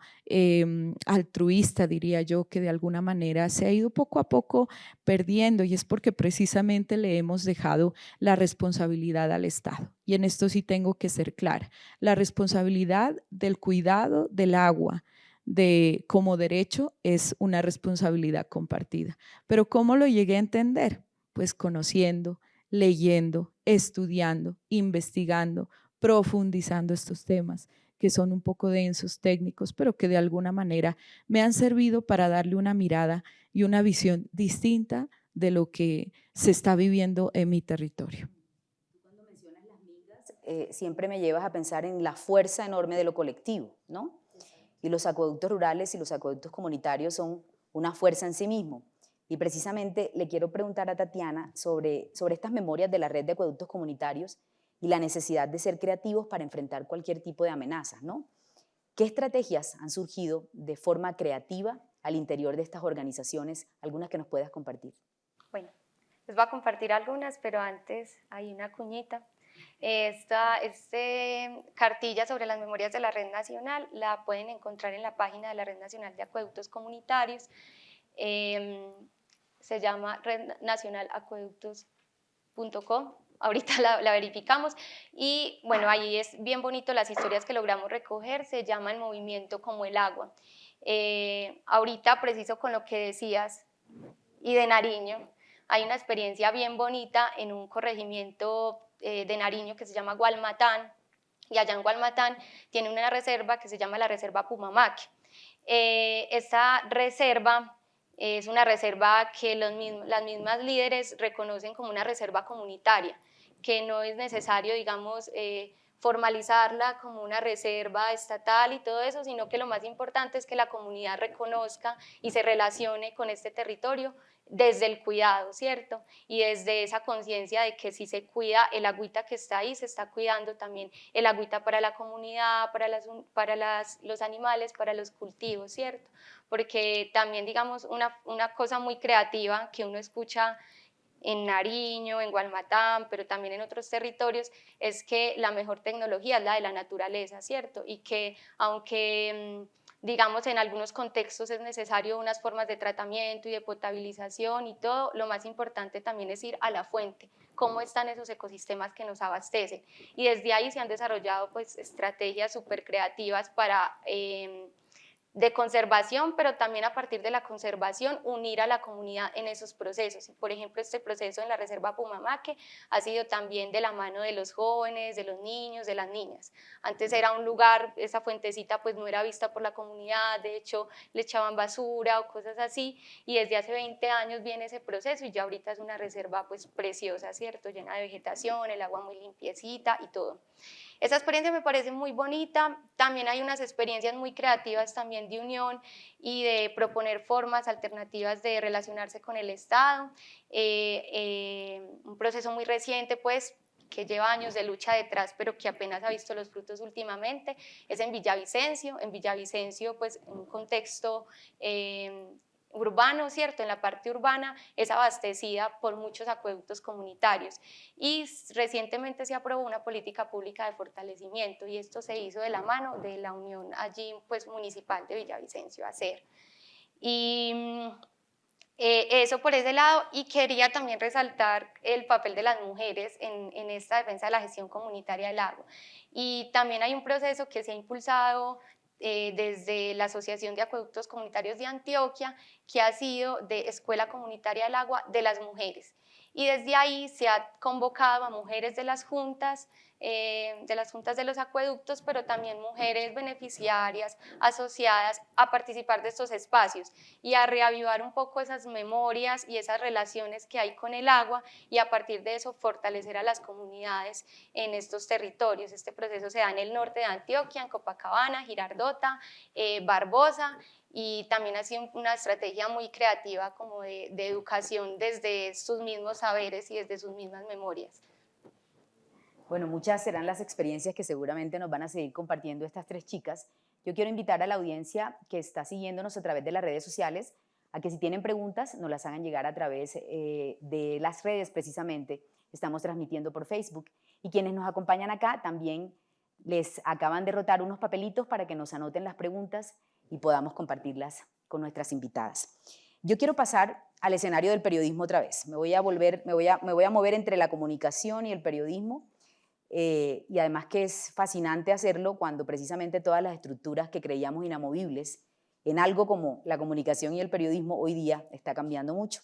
altruista, diría yo, que de alguna manera se ha ido poco a poco perdiendo, y es porque precisamente le hemos dejado la responsabilidad al Estado. Y en esto sí tengo que ser clara, la responsabilidad del cuidado del agua como derecho es una responsabilidad compartida. Pero ¿cómo lo llegué a entender? Pues conociendo, leyendo, estudiando, investigando, profundizando estos temas que son un poco densos, técnicos, pero que de alguna manera me han servido para darle una mirada y una visión distinta de lo que se está viviendo en mi territorio. Cuando mencionas las mingas, siempre me llevas a pensar en la fuerza enorme de lo colectivo, ¿no? Y los acueductos rurales y los acueductos comunitarios son una fuerza en sí mismo. Y precisamente le quiero preguntar a Tatiana sobre estas memorias de la red de acueductos comunitarios y la necesidad de ser creativos para enfrentar cualquier tipo de amenazas, ¿no? ¿Qué estrategias han surgido de forma creativa al interior de estas organizaciones? Algunas que nos puedas compartir. Bueno, les voy a compartir algunas, pero antes hay una cuñita. Esta cartilla sobre las memorias de la Red Nacional la pueden encontrar en la página de la Red Nacional de Acueductos Comunitarios. Se llama rednacionalacueductos.com. Ahorita la verificamos y bueno, ahí es bien bonito las historias que logramos recoger, se llama El Movimiento como el Agua. Ahorita, preciso con lo que decías, y de Nariño, hay una experiencia bien bonita en un corregimiento de Nariño que se llama Gualmatán, y allá en Gualmatán tiene una reserva que se llama la Reserva Pumamaque. Esta reserva es una reserva que las mismas líderes reconocen como una reserva comunitaria, que no es necesario, digamos, formalizarla como una reserva estatal y todo eso, sino que lo más importante es que la comunidad reconozca y se relacione con este territorio desde el cuidado, ¿cierto? Y desde esa conciencia de que si se cuida el agüita que está ahí, se está cuidando también el agüita para la comunidad, para los animales, para los cultivos, ¿cierto? Porque también, digamos, una cosa muy creativa que uno escucha en Nariño, en Gualmatán, pero también en otros territorios, es que la mejor tecnología es la de la naturaleza, ¿cierto? Y que aunque digamos en algunos contextos es necesario unas formas de tratamiento y de potabilización y todo, lo más importante también es ir a la fuente, cómo están esos ecosistemas que nos abastecen. Y desde ahí se han desarrollado pues estrategias súper creativas para de conservación, pero también a partir de la conservación unir a la comunidad en esos procesos. Por ejemplo, este proceso en la Reserva Pumamaque ha sido también de la mano de los jóvenes, de los niños, de las niñas. Antes era un lugar, esa fuentecita pues no era vista por la comunidad, de hecho le echaban basura o cosas así, y desde hace 20 años viene ese proceso y ya ahorita es una reserva pues preciosa, ¿cierto? Llena de vegetación, el agua muy limpiecita y todo. Esa experiencia me parece muy bonita. También hay unas experiencias muy creativas también de unión y de proponer formas alternativas de relacionarse con el Estado. Un proceso muy reciente, pues, que lleva años de lucha detrás, pero que apenas ha visto los frutos últimamente, es en Villavicencio. En Villavicencio, pues, en un contexto urbano, ¿cierto? En la parte urbana es abastecida por muchos acueductos comunitarios y recientemente se aprobó una política pública de fortalecimiento y esto se hizo de la mano de la Unión allí pues municipal de Villavicencio, ACER. Y eso por ese lado, y quería también resaltar el papel de las mujeres en esta defensa de la gestión comunitaria del agua. Y también hay un proceso que se ha impulsado desde la Asociación de Acueductos Comunitarios de Antioquia, que ha sido de Escuela Comunitaria del Agua de las Mujeres. Y desde ahí se ha convocado a mujeres de las juntas de los acueductos, pero también mujeres beneficiarias, asociadas, a participar de estos espacios y a reavivar un poco esas memorias y esas relaciones que hay con el agua y a partir de eso fortalecer a las comunidades en estos territorios. Este proceso se da en el norte de Antioquia, en Copacabana, Girardota, Barbosa, y también ha sido una estrategia muy creativa como de educación desde sus mismos saberes y desde sus mismas memorias. Bueno, muchas serán las experiencias que seguramente nos van a seguir compartiendo estas tres chicas. Yo quiero invitar a la audiencia que está siguiéndonos a través de las redes sociales a que si tienen preguntas nos las hagan llegar a través de las redes precisamente. Estamos transmitiendo por Facebook y quienes nos acompañan acá también les acaban de rotar unos papelitos para que nos anoten las preguntas y podamos compartirlas con nuestras invitadas. Yo quiero pasar al escenario del periodismo otra vez. Me voy a mover entre la comunicación y el periodismo. Y además que es fascinante hacerlo cuando precisamente todas las estructuras que creíamos inamovibles en algo como la comunicación y el periodismo hoy día está cambiando mucho.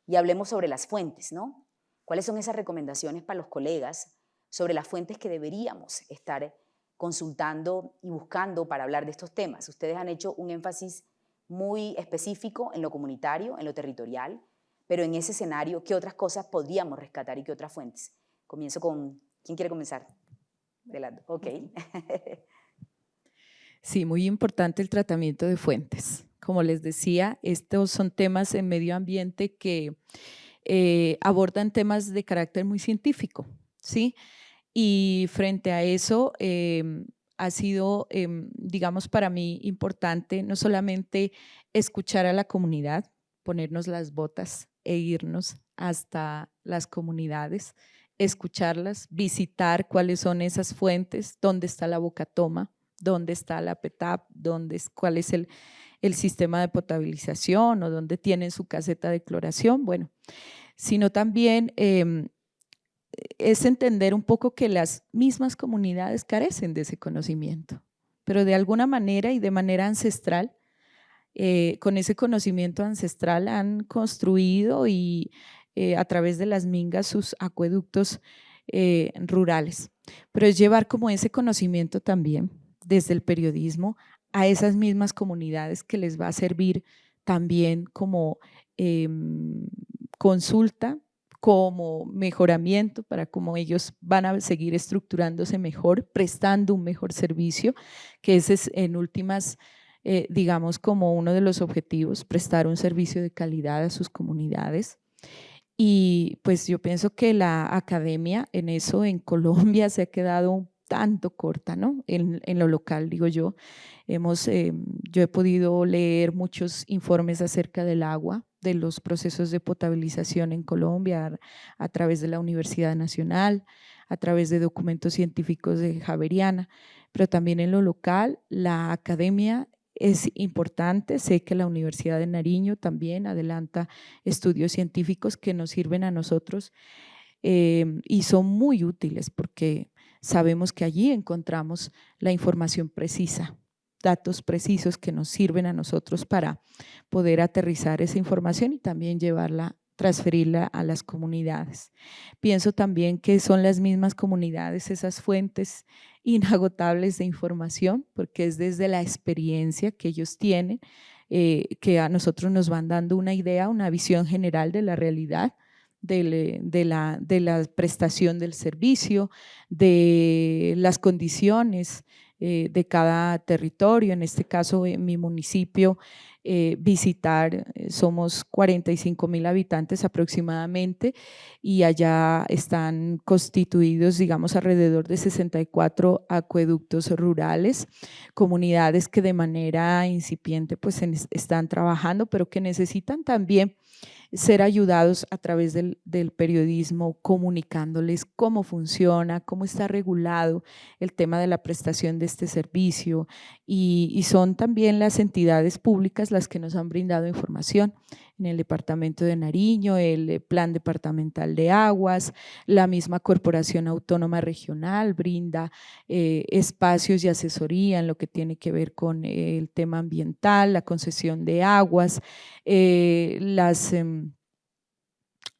Y hablemos sobre las fuentes, ¿no? ¿Cuáles son esas recomendaciones para los colegas sobre las fuentes que deberíamos estar consultando y buscando para hablar de estos temas? Ustedes han hecho un énfasis muy específico en lo comunitario, en lo territorial, pero en ese escenario, ¿qué otras cosas podríamos rescatar y qué otras fuentes? Comienzo con... ¿Quién quiere comenzar? Ok. Sí, muy importante el tratamiento de fuentes. Como les decía, estos son temas en medio ambiente que abordan temas de carácter muy científico, ¿sí? Y frente a eso ha sido, digamos, para mí importante no solamente escuchar a la comunidad, ponernos las botas e irnos hasta las comunidades, escucharlas, visitar cuáles son esas fuentes, dónde está la Bocatoma, dónde está la PETAP, cuál es el sistema de potabilización o dónde tienen su caseta de cloración, bueno, sino también es entender un poco que las mismas comunidades carecen de ese conocimiento, pero de alguna manera y de manera ancestral, con ese conocimiento ancestral han construido y a través de las mingas sus acueductos rurales. Pero es llevar como ese conocimiento también desde el periodismo a esas mismas comunidades que les va a servir también como consulta, como mejoramiento para cómo ellos van a seguir estructurándose mejor, prestando un mejor servicio, que ese es en últimas, digamos, como uno de los objetivos, prestar un servicio de calidad a sus comunidades. Y pues yo pienso que la academia en eso en Colombia se ha quedado un tanto corta, ¿no? En lo local, digo yo. Yo he podido leer muchos informes acerca del agua, de los procesos de potabilización en Colombia a través de la Universidad Nacional, a través de documentos científicos de Javeriana, pero también en lo local la academia es importante. Sé que la Universidad de Nariño también adelanta estudios científicos que nos sirven a nosotros y son muy útiles porque sabemos que allí encontramos la información precisa datos precisos que nos sirven a nosotros para poder aterrizar esa información y también transferirla a las comunidades. Pienso también que son las mismas comunidades esas fuentes inagotables de información, porque es desde la experiencia que ellos tienen, que a nosotros nos van dando una idea, una visión general de la realidad, de la prestación del servicio, de las condiciones de cada territorio. En este caso, en mi municipio, somos 45,000 habitantes aproximadamente y allá están constituidos, digamos, alrededor de 64 acueductos rurales, comunidades que de manera incipiente pues están trabajando, pero que necesitan también ser ayudados a través del periodismo, comunicándoles cómo funciona, cómo está regulado el tema de la prestación de este servicio y son también las entidades públicas las que nos han brindado información. En el departamento de Nariño, el Plan Departamental de Aguas, la misma Corporación Autónoma Regional brinda espacios y asesoría en lo que tiene que ver con el tema ambiental, la concesión de aguas,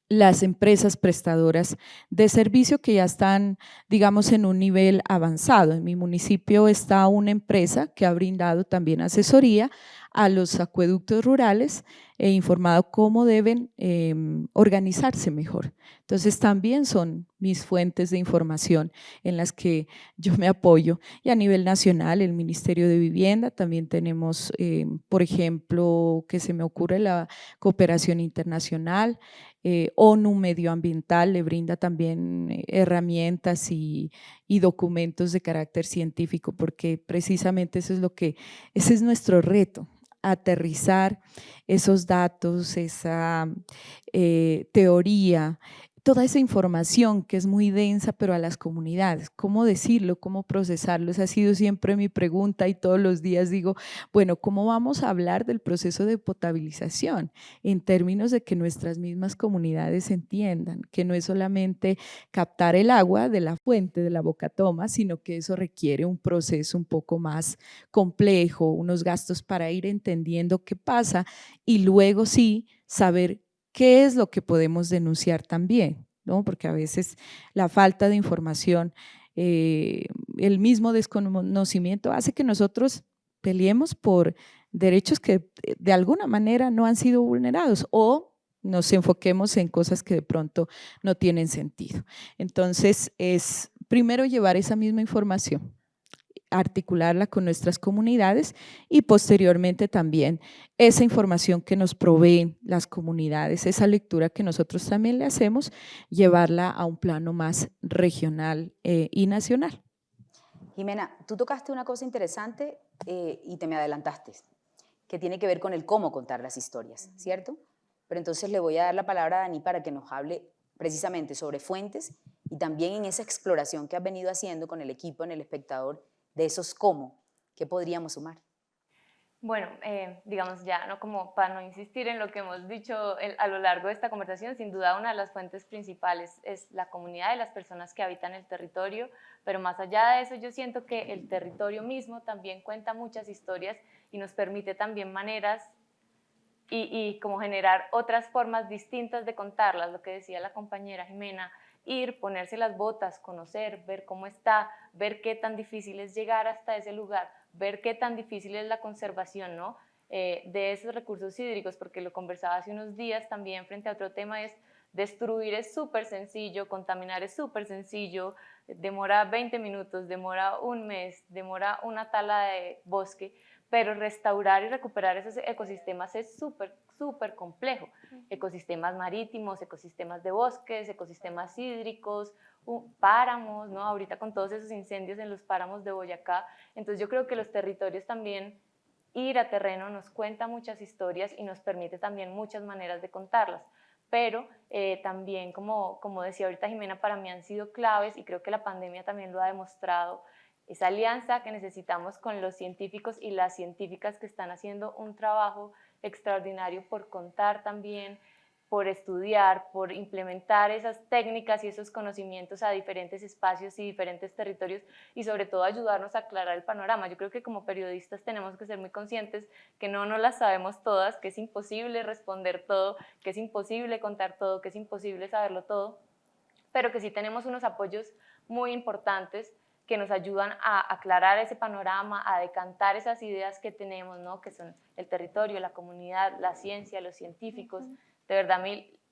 las empresas prestadoras de servicio que ya están, digamos, en un nivel avanzado. En mi municipio está una empresa que ha brindado también asesoría a los acueductos rurales e informado cómo deben organizarse mejor. Entonces también son mis fuentes de información en las que yo me apoyo. Y a nivel nacional, el Ministerio de Vivienda, también tenemos, por ejemplo, que se me ocurre la cooperación internacional, ONU Medioambiental le brinda también herramientas y documentos de carácter científico, porque precisamente ese es nuestro reto, aterrizar esos datos, esa teoría, toda esa información que es muy densa, pero a las comunidades. ¿Cómo decirlo? ¿Cómo procesarlo? Esa ha sido siempre mi pregunta y todos los días digo, bueno, ¿cómo vamos a hablar del proceso de potabilización en términos de que nuestras mismas comunidades entiendan que no es solamente captar el agua de la fuente, de la bocatoma, sino que eso requiere un proceso un poco más complejo, unos gastos para ir entendiendo qué pasa y luego sí saber qué es lo que podemos denunciar también, ¿no? Porque a veces la falta de información, el mismo desconocimiento hace que nosotros peleemos por derechos que de alguna manera no han sido vulnerados o nos enfoquemos en cosas que de pronto no tienen sentido. Entonces, es primero llevar esa misma información, articularla con nuestras comunidades y posteriormente también esa información que nos proveen las comunidades, esa lectura que nosotros también le hacemos, llevarla a un plano más regional y nacional. Jimena, tú tocaste una cosa interesante y te me adelantaste, que tiene que ver con el cómo contar las historias, ¿cierto? Pero entonces le voy a dar la palabra a Dani para que nos hable precisamente sobre fuentes y también en esa exploración que has venido haciendo con el equipo, en El Espectador, de esos cómo, ¿qué podríamos sumar? Bueno, digamos ya, ¿no? Como para no insistir en lo que hemos dicho a lo largo de esta conversación, sin duda una de las fuentes principales es la comunidad de las personas que habitan el territorio, pero más allá de eso yo siento que el territorio mismo también cuenta muchas historias y nos permite también maneras y como generar otras formas distintas de contarlas, lo que decía la compañera Jimena, ir, ponerse las botas, conocer, ver cómo está, ver qué tan difícil es llegar hasta ese lugar, ver qué tan difícil es la conservación, ¿no? De esos recursos hídricos, porque lo conversaba hace unos días también frente a otro tema, es destruir es súper sencillo, contaminar es súper sencillo, demora 20 minutos, demora un mes, demora una tala de bosque, pero restaurar y recuperar esos ecosistemas es súper, súper complejo. Ecosistemas marítimos, ecosistemas de bosques, ecosistemas hídricos, páramos, ¿no? Ahorita con todos esos incendios en los páramos de Boyacá. Entonces yo creo que los territorios también, ir a terreno nos cuenta muchas historias y nos permite también muchas maneras de contarlas. Pero también, como decía ahorita Jimena, para mí han sido claves y creo que la pandemia también lo ha demostrado, esa alianza que necesitamos con los científicos y las científicas que están haciendo un trabajo extraordinario por contar también por estudiar, por implementar esas técnicas y esos conocimientos a diferentes espacios y diferentes territorios y sobre todo ayudarnos a aclarar el panorama. Yo creo que como periodistas tenemos que ser muy conscientes que no las sabemos todas, que es imposible responder todo, que es imposible contar todo, que es imposible saberlo todo, pero que sí tenemos unos apoyos muy importantes que nos ayudan a aclarar ese panorama, a decantar esas ideas que tenemos, ¿no? Que son el territorio, la comunidad, la ciencia, los científicos. De verdad,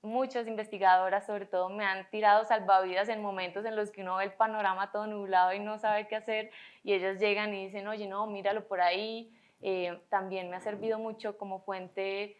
muchas investigadoras sobre todo me han tirado salvavidas en momentos en los que uno ve el panorama todo nublado y no sabe qué hacer, y ellas llegan y dicen, oye, no, míralo por ahí. También me ha servido mucho como fuente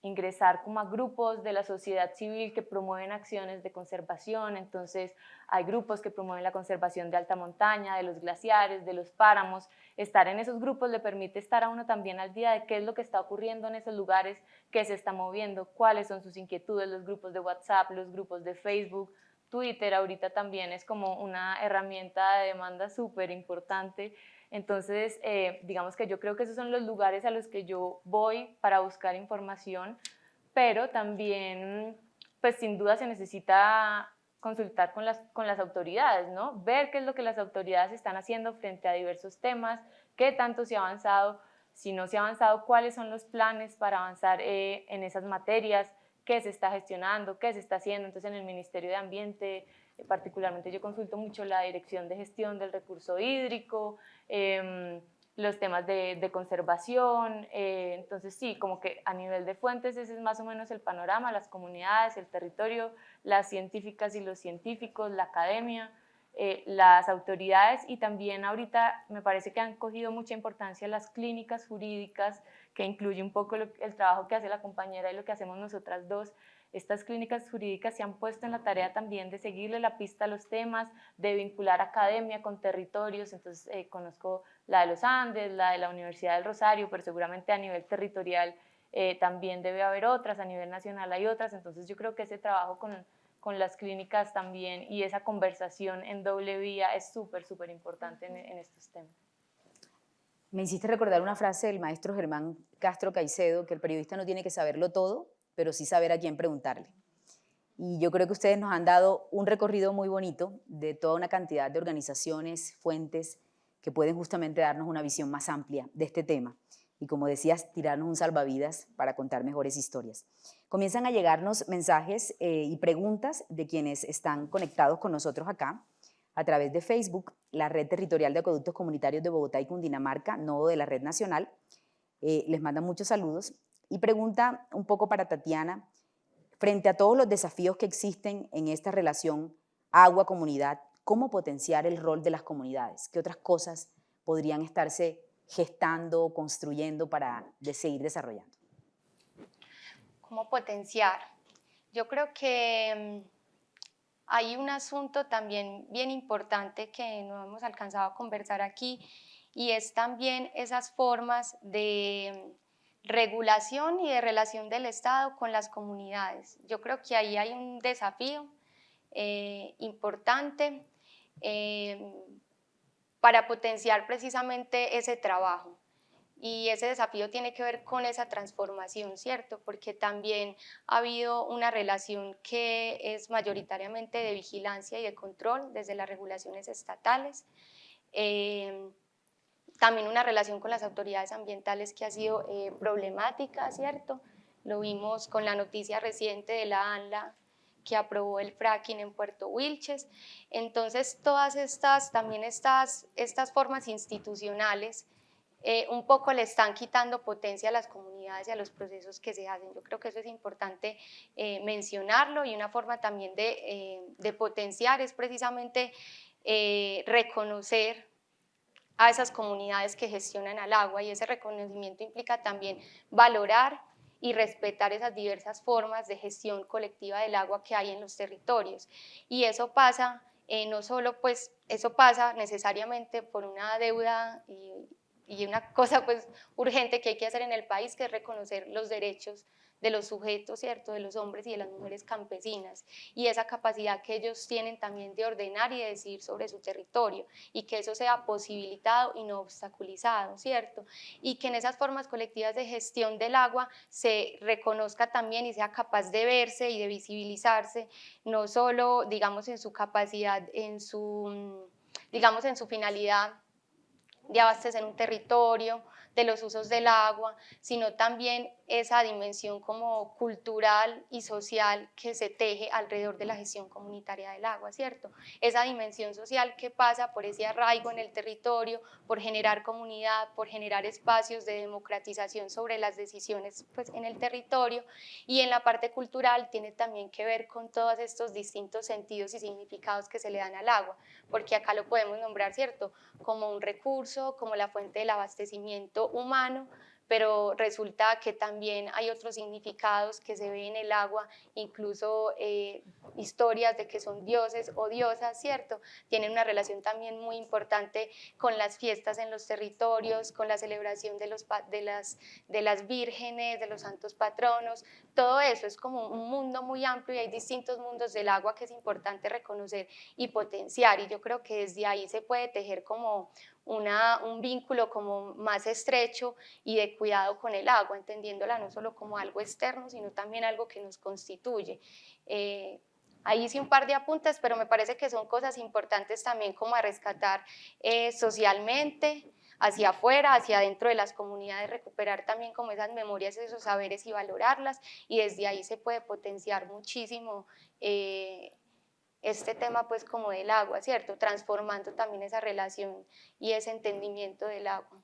ingresar como a grupos de la sociedad civil que promueven acciones de conservación. Entonces hay grupos que promueven la conservación de alta montaña, de los glaciares, de los páramos. Estar en esos grupos le permite estar a uno también al día de qué es lo que está ocurriendo en esos lugares, qué se está moviendo, cuáles son sus inquietudes. Los grupos de WhatsApp, los grupos de Facebook, Twitter ahorita también es como una herramienta de demanda súper importante. Entonces, digamos que yo creo que esos son los lugares a los que yo voy para buscar información, pero también, pues sin duda se necesita consultar con las autoridades, ¿no? Ver qué es lo que las autoridades están haciendo frente a diversos temas, qué tanto se ha avanzado, si no se ha avanzado, cuáles son los planes para avanzar en esas materias, qué se está gestionando, qué se está haciendo. Entonces, en el Ministerio de Ambiente, particularmente yo consulto mucho la Dirección de Gestión del Recurso Hídrico, los temas de conservación. Entonces sí, como que a nivel de fuentes ese es más o menos el panorama, las comunidades, el territorio, las científicas y los científicos, la academia, las autoridades, y también ahorita me parece que han cogido mucha importancia las clínicas jurídicas, que incluye un poco el trabajo que hace la compañera y lo que hacemos nosotras dos. Estas clínicas jurídicas se han puesto en la tarea también de seguirle la pista a los temas, de vincular academia con territorios. Entonces conozco la de los Andes, la de la Universidad del Rosario, pero seguramente a nivel territorial también debe haber otras, a nivel nacional hay otras. Entonces yo creo que ese trabajo con las clínicas también y esa conversación en doble vía es súper importante en estos temas. Me hiciste recordar una frase del maestro Germán Castro Caicedo, que el periodista no tiene que saberlo todo, pero sí saber a quién preguntarle. Y yo creo que ustedes nos han dado un recorrido muy bonito de toda una cantidad de organizaciones, fuentes, que pueden justamente darnos una visión más amplia de este tema. Y como decías, tirarnos un salvavidas para contar mejores historias. Comienzan a llegarnos mensajes y preguntas de quienes están conectados con nosotros acá a través de Facebook, la Red Territorial de Acueductos Comunitarios de Bogotá y Cundinamarca, nodo de la Red Nacional. Les mandan muchos saludos. Y pregunta un poco para Tatiana, frente a todos los desafíos que existen en esta relación agua-comunidad, ¿cómo potenciar el rol de las comunidades? ¿Qué otras cosas podrían estarse gestando, construyendo para seguir desarrollando? ¿Cómo potenciar? Yo creo que hay un asunto también bien importante que no hemos alcanzado a conversar aquí, y es también esas formas de regulación y de relación del Estado con las comunidades. Yo creo que ahí hay un desafío importante para potenciar precisamente ese trabajo. Y ese desafío tiene que ver con esa transformación, ¿cierto? Porque también ha habido una relación que es mayoritariamente de vigilancia y de control desde las regulaciones estatales. También una relación con las autoridades ambientales que ha sido problemática, ¿cierto? Lo vimos con la noticia reciente de la ANLA que aprobó el fracking en Puerto Wilches. Entonces, todas estas formas institucionales un poco le están quitando potencia a las comunidades y a los procesos que se hacen. Yo creo que eso es importante mencionarlo, y una forma también de potenciar es precisamente reconocer a esas comunidades que gestionan el agua, y ese reconocimiento implica también valorar y respetar esas diversas formas de gestión colectiva del agua que hay en los territorios. Y eso pasa, no solo pues, eso pasa necesariamente por una deuda y una cosa pues urgente que hay que hacer en el país, que es reconocer los derechos de los sujetos, ¿cierto? De los hombres y de las mujeres campesinas, y esa capacidad que ellos tienen también de ordenar y de decidir sobre su territorio, y que eso sea posibilitado y no obstaculizado, ¿cierto? Y que en esas formas colectivas de gestión del agua se reconozca también y sea capaz de verse y de visibilizarse, no solo, digamos, en su capacidad, digamos, en su finalidad de abastecer un territorio, de los usos del agua, sino también esa dimensión como cultural y social que se teje alrededor de la gestión comunitaria del agua, ¿cierto? Esa dimensión social que pasa por ese arraigo en el territorio, por generar comunidad, por generar espacios de democratización sobre las decisiones, pues, en el territorio, y en la parte cultural tiene también que ver con todos estos distintos sentidos y significados que se le dan al agua, porque acá lo podemos nombrar, ¿cierto?, como un recurso, como la fuente del abastecimiento humano, pero resulta que también hay otros significados que se ven en el agua, incluso historias de que son dioses o diosas, ¿cierto? Tienen una relación también muy importante con las fiestas en los territorios, con la celebración de las vírgenes, de los santos patronos. Todo eso es como un mundo muy amplio y hay distintos mundos del agua que es importante reconocer y potenciar, y yo creo que desde ahí se puede tejer como un vínculo como más estrecho y de cuidado con el agua, entendiéndola no solo como algo externo, sino también algo que nos constituye. Ahí hice un par de apuntes, pero me parece que son cosas importantes también como a rescatar socialmente, hacia afuera, hacia adentro de las comunidades, recuperar también como esas memorias, esos saberes y valorarlas, y desde ahí se puede potenciar muchísimo este tema, pues, como del agua, ¿cierto? Transformando también esa relación y ese entendimiento del agua.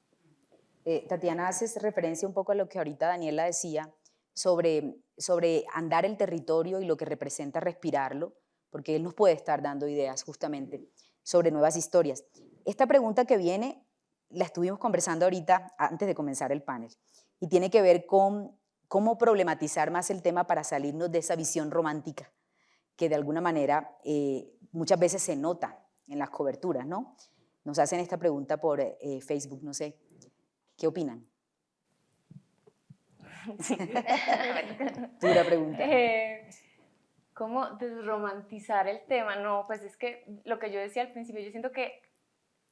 Tatiana, haces referencia un poco a lo que ahorita Daniela decía sobre andar el territorio y lo que representa respirarlo, porque él nos puede estar dando ideas justamente sobre nuevas historias. Esta pregunta que viene la estuvimos conversando ahorita antes de comenzar el panel y tiene que ver con cómo problematizar más el tema para salirnos de esa visión romántica que de alguna manera muchas veces se nota en las coberturas, ¿no? Nos hacen esta pregunta por Facebook, no sé, ¿qué opinan? Sí. Dura pregunta. ¿Cómo desromantizar el tema? No, pues es que lo que yo decía al principio, yo siento que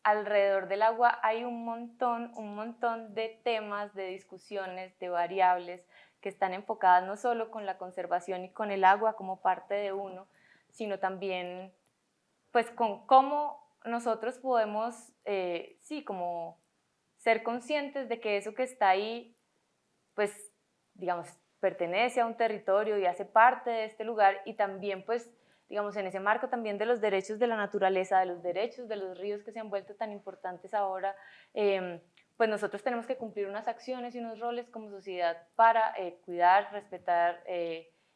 alrededor del agua hay un montón de temas, de discusiones, de variables que están enfocadas no solo con la conservación y con el agua como parte de uno, sino también pues con cómo nosotros podemos, sí, como ser conscientes de que eso que está ahí, pues, digamos, pertenece a un territorio y hace parte de este lugar, y también, pues, digamos, en ese marco también de los derechos de la naturaleza, de los derechos de los ríos que se han vuelto tan importantes ahora, pues nosotros tenemos que cumplir unas acciones y unos roles como sociedad para cuidar, respetar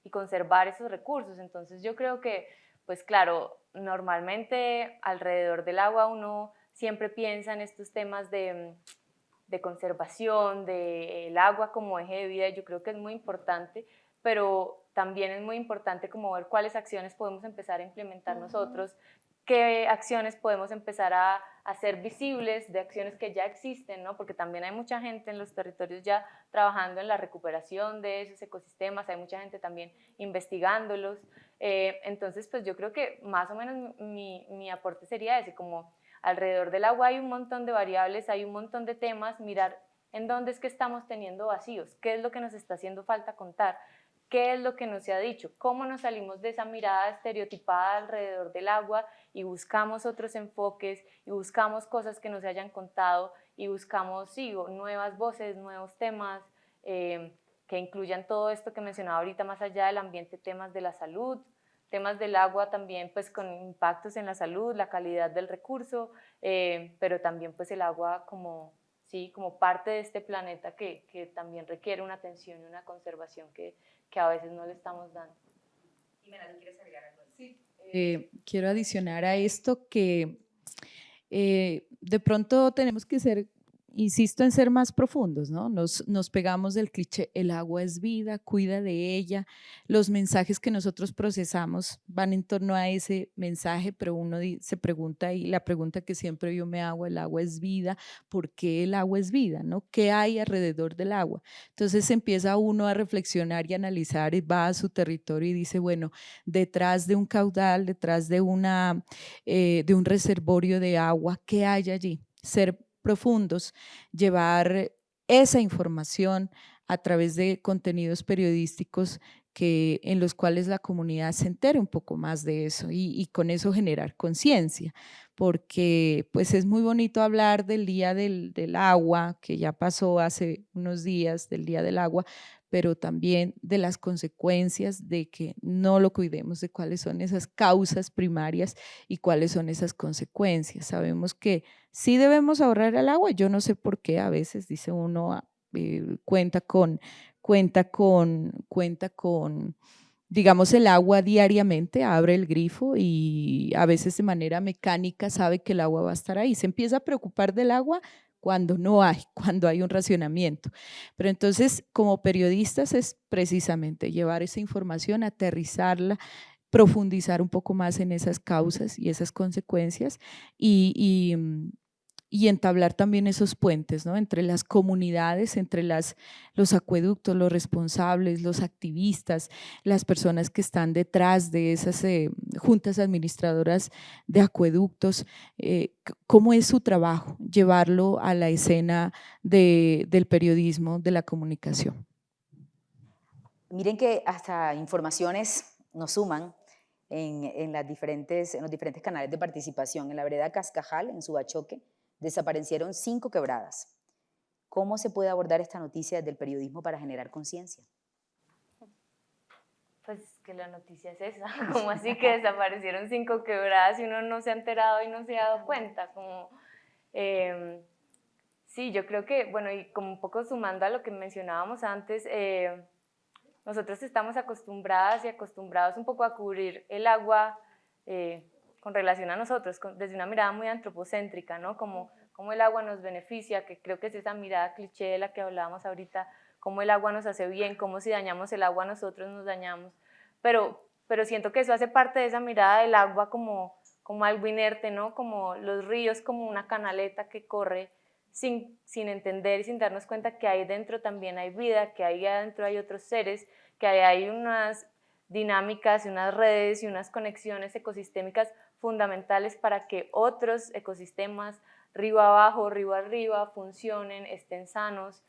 y conservar esos recursos. Entonces yo creo que, pues claro, normalmente alrededor del agua uno siempre piensa en estos temas de conservación, del agua como eje de vida. Yo creo que es muy importante, pero también es muy importante como ver cuáles acciones podemos empezar a implementar nosotros, qué acciones podemos empezar a hacer visibles de acciones que ya existen, ¿no? Porque también hay mucha gente en los territorios ya trabajando en la recuperación de esos ecosistemas, hay mucha gente también investigándolos. Entonces, pues yo creo que más o menos mi aporte sería ese, como alrededor del agua hay un montón de variables, hay un montón de temas, mirar en dónde es que estamos teniendo vacíos, qué es lo que nos está haciendo falta contar, qué es lo que no se ha dicho, cómo nos salimos de esa mirada estereotipada alrededor del agua y buscamos otros enfoques y buscamos cosas que no se hayan contado y buscamos, sí, nuevas voces, nuevos temas que incluyan todo esto que mencionaba ahorita, más allá del ambiente, temas de la salud, temas del agua también, pues con impactos en la salud, la calidad del recurso, pero también pues el agua como, sí, como parte de este planeta que también requiere una atención y una conservación que a veces no le estamos dando. Jimena, ¿quieres agregar algo? Sí. Quiero adicionar a esto que de pronto tenemos que ser insisto en ser más profundos, ¿no? Nos pegamos del cliché, el agua es vida, cuida de ella. Los mensajes que nosotros procesamos van en torno a ese mensaje, pero uno se pregunta, y la pregunta que siempre yo me hago, el agua es vida, ¿por qué el agua es vida? ¿No? ¿Qué hay alrededor del agua? Entonces empieza uno a reflexionar y analizar y va a su territorio y dice, bueno, detrás de un caudal, detrás de un reservorio de agua, ¿qué hay allí? Ser profundos, llevar esa información a través de contenidos periodísticos en los cuales la comunidad se entere un poco más de eso y con eso generar conciencia, porque pues es muy bonito hablar del Día del Agua, que ya pasó hace unos días, del Día del Agua, pero también de las consecuencias de que no lo cuidemos, de cuáles son esas causas primarias y cuáles son esas consecuencias. Sabemos que sí debemos ahorrar el agua, yo no sé por qué a veces dice uno, cuenta con, digamos, el agua diariamente, abre el grifo y a veces de manera mecánica sabe que el agua va a estar ahí. Se empieza a preocupar del agua cuando no hay, cuando hay un racionamiento. Pero entonces, como periodistas, es precisamente llevar esa información, aterrizarla, profundizar un poco más en esas causas y esas consecuencias y entablar también esos puentes, ¿no? Entre las comunidades, entre los acueductos, los responsables, los activistas, las personas que están detrás de esas juntas administradoras de acueductos, cómo es su trabajo, llevarlo a la escena del periodismo, de la comunicación. Miren que hasta informaciones nos suman en los diferentes canales de participación. En la vereda Cascajal, en Subachoque, desaparecieron 5 quebradas. ¿Cómo se puede abordar esta noticia desde el periodismo para generar conciencia? Pues que la noticia es esa, como así que desaparecieron 5 quebradas y uno no se ha enterado y no se ha dado cuenta, como… sí, yo creo que, bueno, y como un poco sumando a lo que mencionábamos antes, nosotros estamos acostumbradas y acostumbrados un poco a cubrir el agua con relación a nosotros, desde una mirada muy antropocéntrica, ¿no? Como el agua nos beneficia, que creo que es esa mirada cliché de la que hablábamos ahorita, cómo el agua nos hace bien, cómo si dañamos el agua nosotros nos dañamos, pero siento que eso hace parte de esa mirada del agua como algo inerte, ¿no? Como los ríos, como una canaleta que corre sin entender y sin darnos cuenta que ahí dentro también hay vida, que ahí adentro hay otros seres, que ahí hay unas dinámicas y unas redes y unas conexiones ecosistémicas fundamentales para que otros ecosistemas, río abajo, río arriba, funcionen, estén sanos,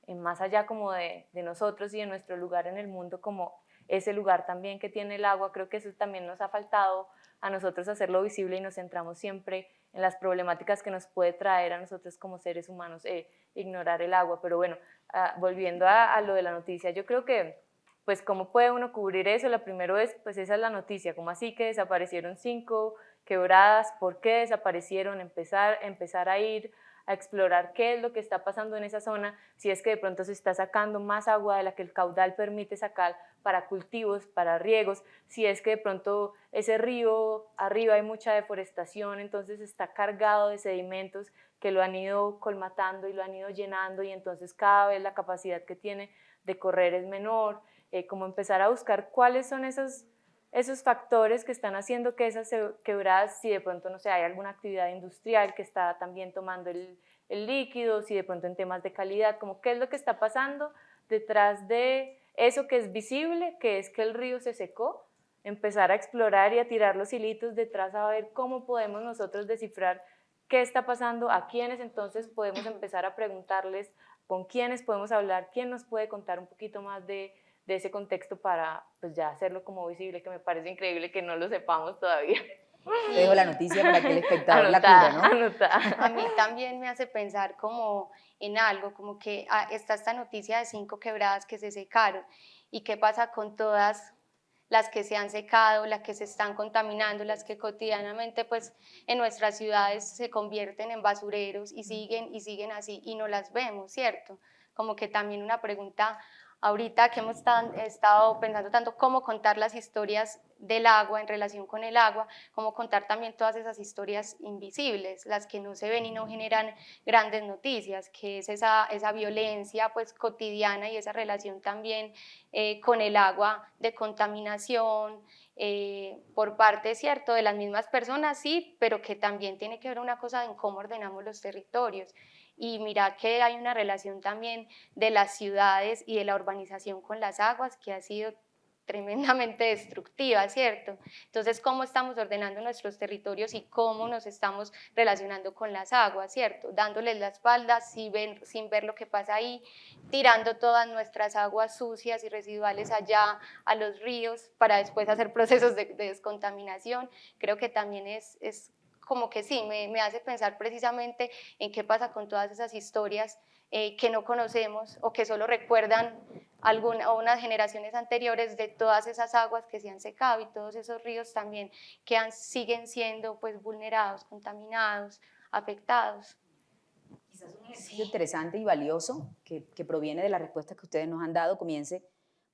más allá como de nosotros y de nuestro lugar en el mundo, como ese lugar también que tiene el agua. Creo que eso también nos ha faltado a nosotros hacerlo visible y nos centramos siempre en las problemáticas que nos puede traer a nosotros como seres humanos ignorar el agua. Pero bueno, volviendo a lo de la noticia, yo creo que pues cómo puede uno cubrir eso. Lo primero es, pues esa es la noticia, como así que desaparecieron 5 quebradas, por qué desaparecieron, empezar a ir a explorar qué es lo que está pasando en esa zona, si es que de pronto se está sacando más agua de la que el caudal permite sacar para cultivos, para riegos, si es que de pronto ese río arriba hay mucha deforestación, entonces está cargado de sedimentos que lo han ido colmatando y lo han ido llenando y entonces cada vez la capacidad que tiene de correr es menor, como empezar a buscar cuáles son esos factores que están haciendo que esas quebradas, si de pronto, no sé, hay alguna actividad industrial que está también tomando el líquido, si de pronto en temas de calidad, como qué es lo que está pasando detrás de eso que es visible, que es que el río se secó, empezar a explorar y a tirar los hilitos detrás a ver cómo podemos nosotros descifrar qué está pasando, a quiénes entonces podemos empezar a preguntarles, con quiénes podemos hablar, quién nos puede contar un poquito más de ese contexto para pues ya hacerlo como visible, que me parece increíble que no lo sepamos todavía. Te dejo la noticia para que el espectador la cubra, ¿no? Anotada. A mí también me hace pensar como en algo, como que está esta noticia de 5 quebradas que se secaron y qué pasa con todas las que se han secado, las que se están contaminando, las que cotidianamente pues en nuestras ciudades se convierten en basureros y siguen así y no las vemos, ¿cierto? Como que también una pregunta ahorita que hemos estado pensando tanto cómo contar las historias del agua en relación con el agua, cómo contar también todas esas historias invisibles, las que no se ven y no generan grandes noticias, que es esa violencia pues cotidiana y esa relación también con el agua de contaminación, por parte, cierto, de las mismas personas, sí, pero que también tiene que ver una cosa en cómo ordenamos los territorios. Y mira que hay una relación también de las ciudades y de la urbanización con las aguas que ha sido tremendamente destructiva, ¿cierto? Entonces, ¿cómo estamos ordenando nuestros territorios y cómo nos estamos relacionando con las aguas, ¿cierto? Dándoles la espalda sin ver lo que pasa ahí, tirando todas nuestras aguas sucias y residuales allá a los ríos para después hacer procesos de descontaminación. Creo que también es como que sí, me hace pensar precisamente en qué pasa con todas esas historias que no conocemos o que solo recuerdan unas generaciones anteriores de todas esas aguas que se han secado y todos esos ríos también que siguen siendo pues vulnerados, contaminados, afectados. Quizás un ejercicio interesante y valioso que proviene de las respuestas que ustedes nos han dado comience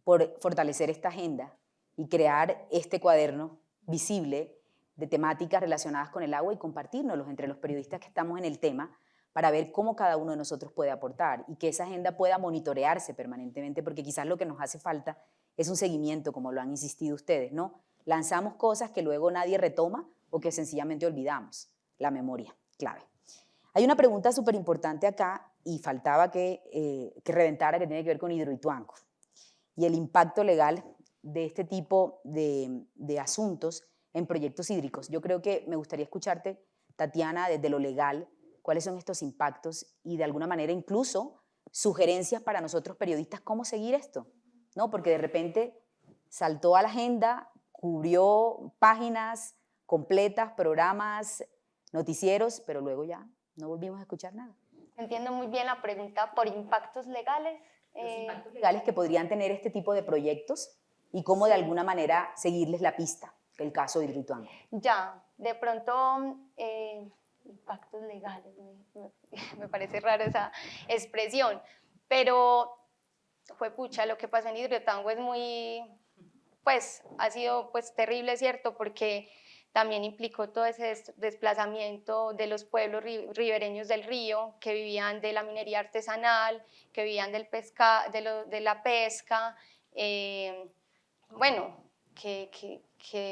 por fortalecer esta agenda y crear este cuaderno visible de temáticas relacionadas con el agua y compartírnoslos entre los periodistas que estamos en el tema para ver cómo cada uno de nosotros puede aportar y que esa agenda pueda monitorearse permanentemente, porque quizás lo que nos hace falta es un seguimiento, como lo han insistido ustedes, ¿no? Lanzamos cosas que luego nadie retoma o que sencillamente olvidamos. La memoria, clave. Hay una pregunta súper importante acá y faltaba que reventara, que tiene que ver con Hidroituango y el impacto legal de este tipo de asuntos en proyectos hídricos. Yo creo que me gustaría escucharte, Tatiana, desde lo legal, cuáles son estos impactos y de alguna manera incluso sugerencias para nosotros periodistas cómo seguir esto, ¿no? Porque de repente saltó a la agenda, cubrió páginas completas, programas, noticieros, pero luego ya no volvimos a escuchar nada. Entiendo muy bien la pregunta por impactos legales. Los impactos legales que podrían tener este tipo de proyectos y cómo de alguna manera seguirles la pista, el caso de Hidroituango. Ya, de pronto, impactos legales, me parece raro esa expresión, pero fue pucha, lo que pasó en Hidroituango es muy, pues ha sido pues terrible, ¿cierto? Porque también implicó todo ese desplazamiento de los pueblos ribereños del río que vivían de la minería artesanal, que vivían de la pesca, bueno, que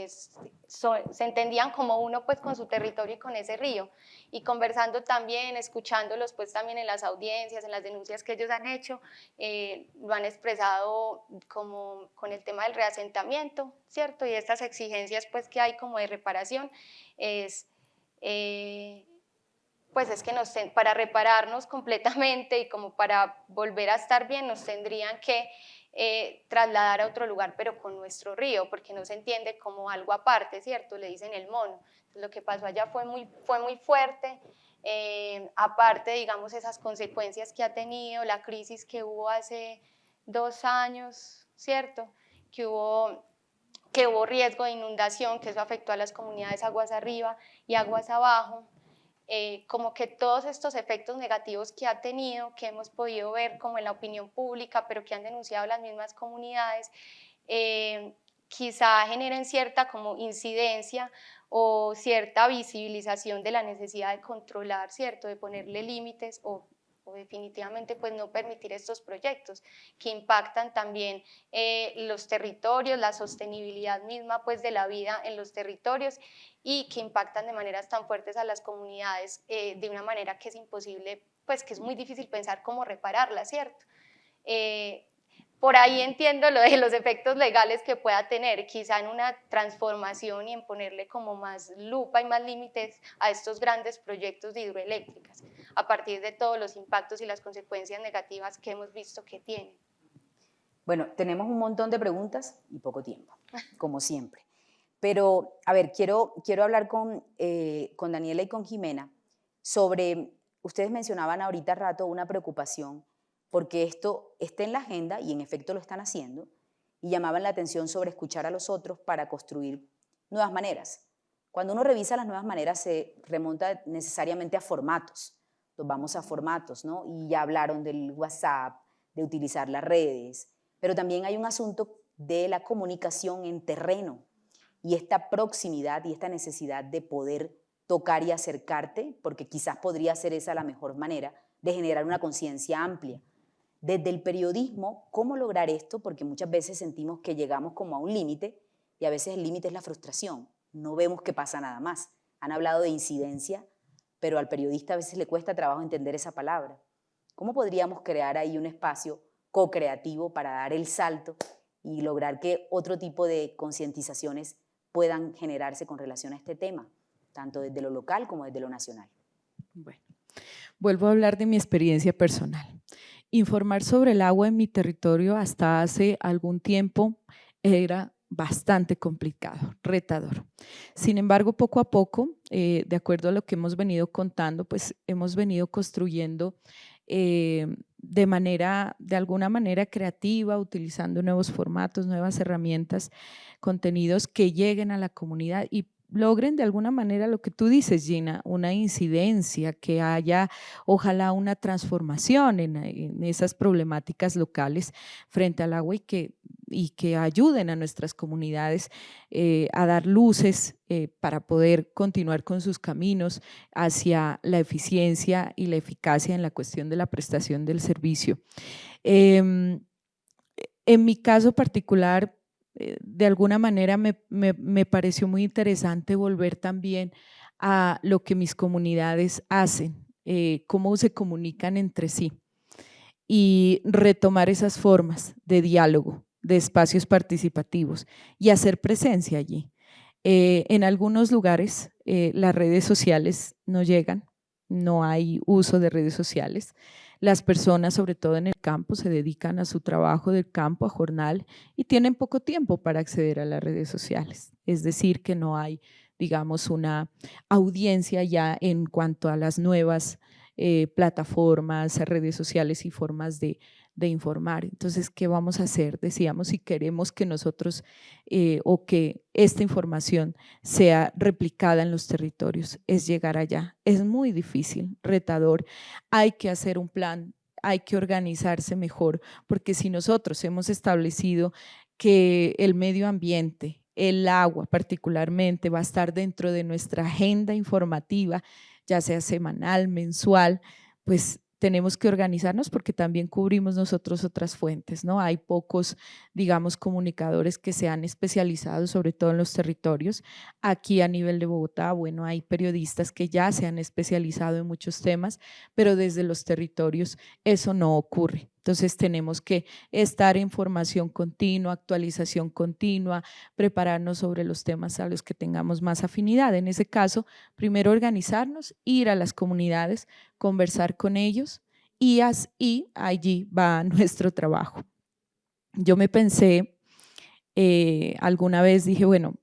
se entendían como uno pues con su territorio y con ese río, y conversando también, escuchándolos pues también en las audiencias, en las denuncias que ellos han hecho, lo han expresado como con el tema del reasentamiento, ¿cierto? Y estas exigencias pues que hay como de reparación, pues es que para repararnos completamente y como para volver a estar bien nos tendrían que trasladar a otro lugar, pero con nuestro río, porque no se entiende como algo aparte, ¿cierto? Le dicen el mono. Entonces, lo que pasó allá fue muy fuerte, aparte, digamos, esas consecuencias que ha tenido, la crisis que hubo hace 2 años, ¿cierto? Que hubo riesgo de inundación, que eso afectó a las comunidades aguas arriba y aguas abajo. Como que todos estos efectos negativos que ha tenido, que hemos podido ver como en la opinión pública, pero que han denunciado las mismas comunidades, quizá generen cierta como incidencia o cierta visibilización de la necesidad de controlar, ¿cierto? De ponerle límites o definitivamente pues no permitir estos proyectos que impactan también los territorios, la sostenibilidad misma pues de la vida en los territorios y que impactan de maneras tan fuertes a las comunidades de una manera que es imposible, pues que es muy difícil pensar cómo repararla, ¿cierto? Por ahí entiendo lo de los efectos legales que pueda tener, quizá en una transformación y en ponerle como más lupa y más límites a estos grandes proyectos de hidroeléctricas, a partir de todos los impactos y las consecuencias negativas que hemos visto que tienen. Bueno, tenemos un montón de preguntas y poco tiempo, como siempre. Pero, a ver, quiero hablar con Daniela y con Jimena sobre, ustedes mencionaban ahorita rato una preocupación porque esto esté en la agenda, y en efecto lo están haciendo, y llamaban la atención sobre escuchar a los otros para construir nuevas maneras. Cuando uno revisa las nuevas maneras se remonta necesariamente a formatos, nos vamos a formatos, ¿no? Y ya hablaron del WhatsApp, de utilizar las redes, pero también hay un asunto de la comunicación en terreno y esta proximidad y esta necesidad de poder tocar y acercarte, porque quizás podría ser esa la mejor manera de generar una conciencia amplia. Desde el periodismo, ¿cómo lograr esto? Porque muchas veces sentimos que llegamos como a un límite y a veces el límite es la frustración. No vemos que pasa nada más. Han hablado de incidencia, pero al periodista a veces le cuesta trabajo entender esa palabra. ¿Cómo podríamos crear ahí un espacio co-creativo para dar el salto y lograr que otro tipo de concientizaciones puedan generarse con relación a este tema, tanto desde lo local como desde lo nacional? Bueno, vuelvo a hablar de mi experiencia personal. Informar sobre el agua en mi territorio hasta hace algún tiempo era bastante complicado, retador. Sin embargo, poco a poco, de acuerdo a lo que hemos venido contando, pues hemos venido construyendo de alguna manera creativa, utilizando nuevos formatos, nuevas herramientas, contenidos que lleguen a la comunidad y logren de alguna manera lo que tú dices, Gina, una incidencia, que haya ojalá una transformación en esas problemáticas locales frente al agua y que ayuden a nuestras comunidades a dar luces para poder continuar con sus caminos hacia la eficiencia y la eficacia en la cuestión de la prestación del servicio. En mi caso particular, de alguna manera me pareció muy interesante volver también a lo que mis comunidades hacen, cómo se comunican entre sí y retomar esas formas de diálogo, de espacios participativos y hacer presencia allí. En algunos lugares las redes sociales no llegan, no hay uso de redes sociales. Las personas, sobre todo en el campo, se dedican a su trabajo del campo, a jornal, y tienen poco tiempo para acceder a las redes sociales. Es decir, que no hay, digamos, una audiencia ya en cuanto a las nuevas plataformas, redes sociales y formas de informar. Entonces, ¿qué vamos a hacer? Decíamos, si queremos que nosotros o que esta información sea replicada en los territorios, es llegar allá. Es muy difícil, retador, hay que hacer un plan, hay que organizarse mejor, porque si nosotros hemos establecido que el medio ambiente, el agua particularmente, va a estar dentro de nuestra agenda informativa, ya sea semanal, mensual, pues tenemos que organizarnos porque también cubrimos nosotros otras fuentes, ¿no? Hay pocos, digamos, comunicadores que se han especializado, sobre todo en los territorios. Aquí a nivel de Bogotá, bueno, hay periodistas que ya se han especializado en muchos temas, pero desde los territorios eso no ocurre. Entonces tenemos que estar en formación continua, actualización continua, prepararnos sobre los temas a los que tengamos más afinidad. En ese caso, primero organizarnos, ir a las comunidades, conversar con ellos y allí va nuestro trabajo. Yo me pensé, alguna vez dije, bueno,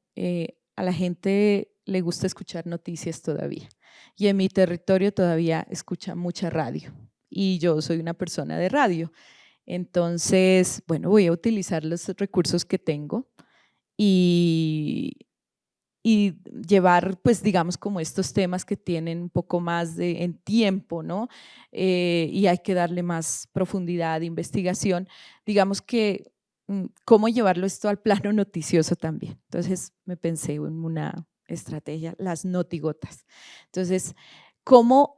a la gente le gusta escuchar noticias todavía y en mi territorio todavía escucha mucha radio y yo soy una persona de radio. Entonces, bueno, voy a utilizar los recursos que tengo y llevar, pues digamos, como estos temas que tienen un poco más en tiempo, ¿no? Y hay que darle más profundidad, investigación, digamos que cómo llevarlo esto al plano noticioso también. Entonces me pensé en una estrategia, las notigotas. Entonces, cómo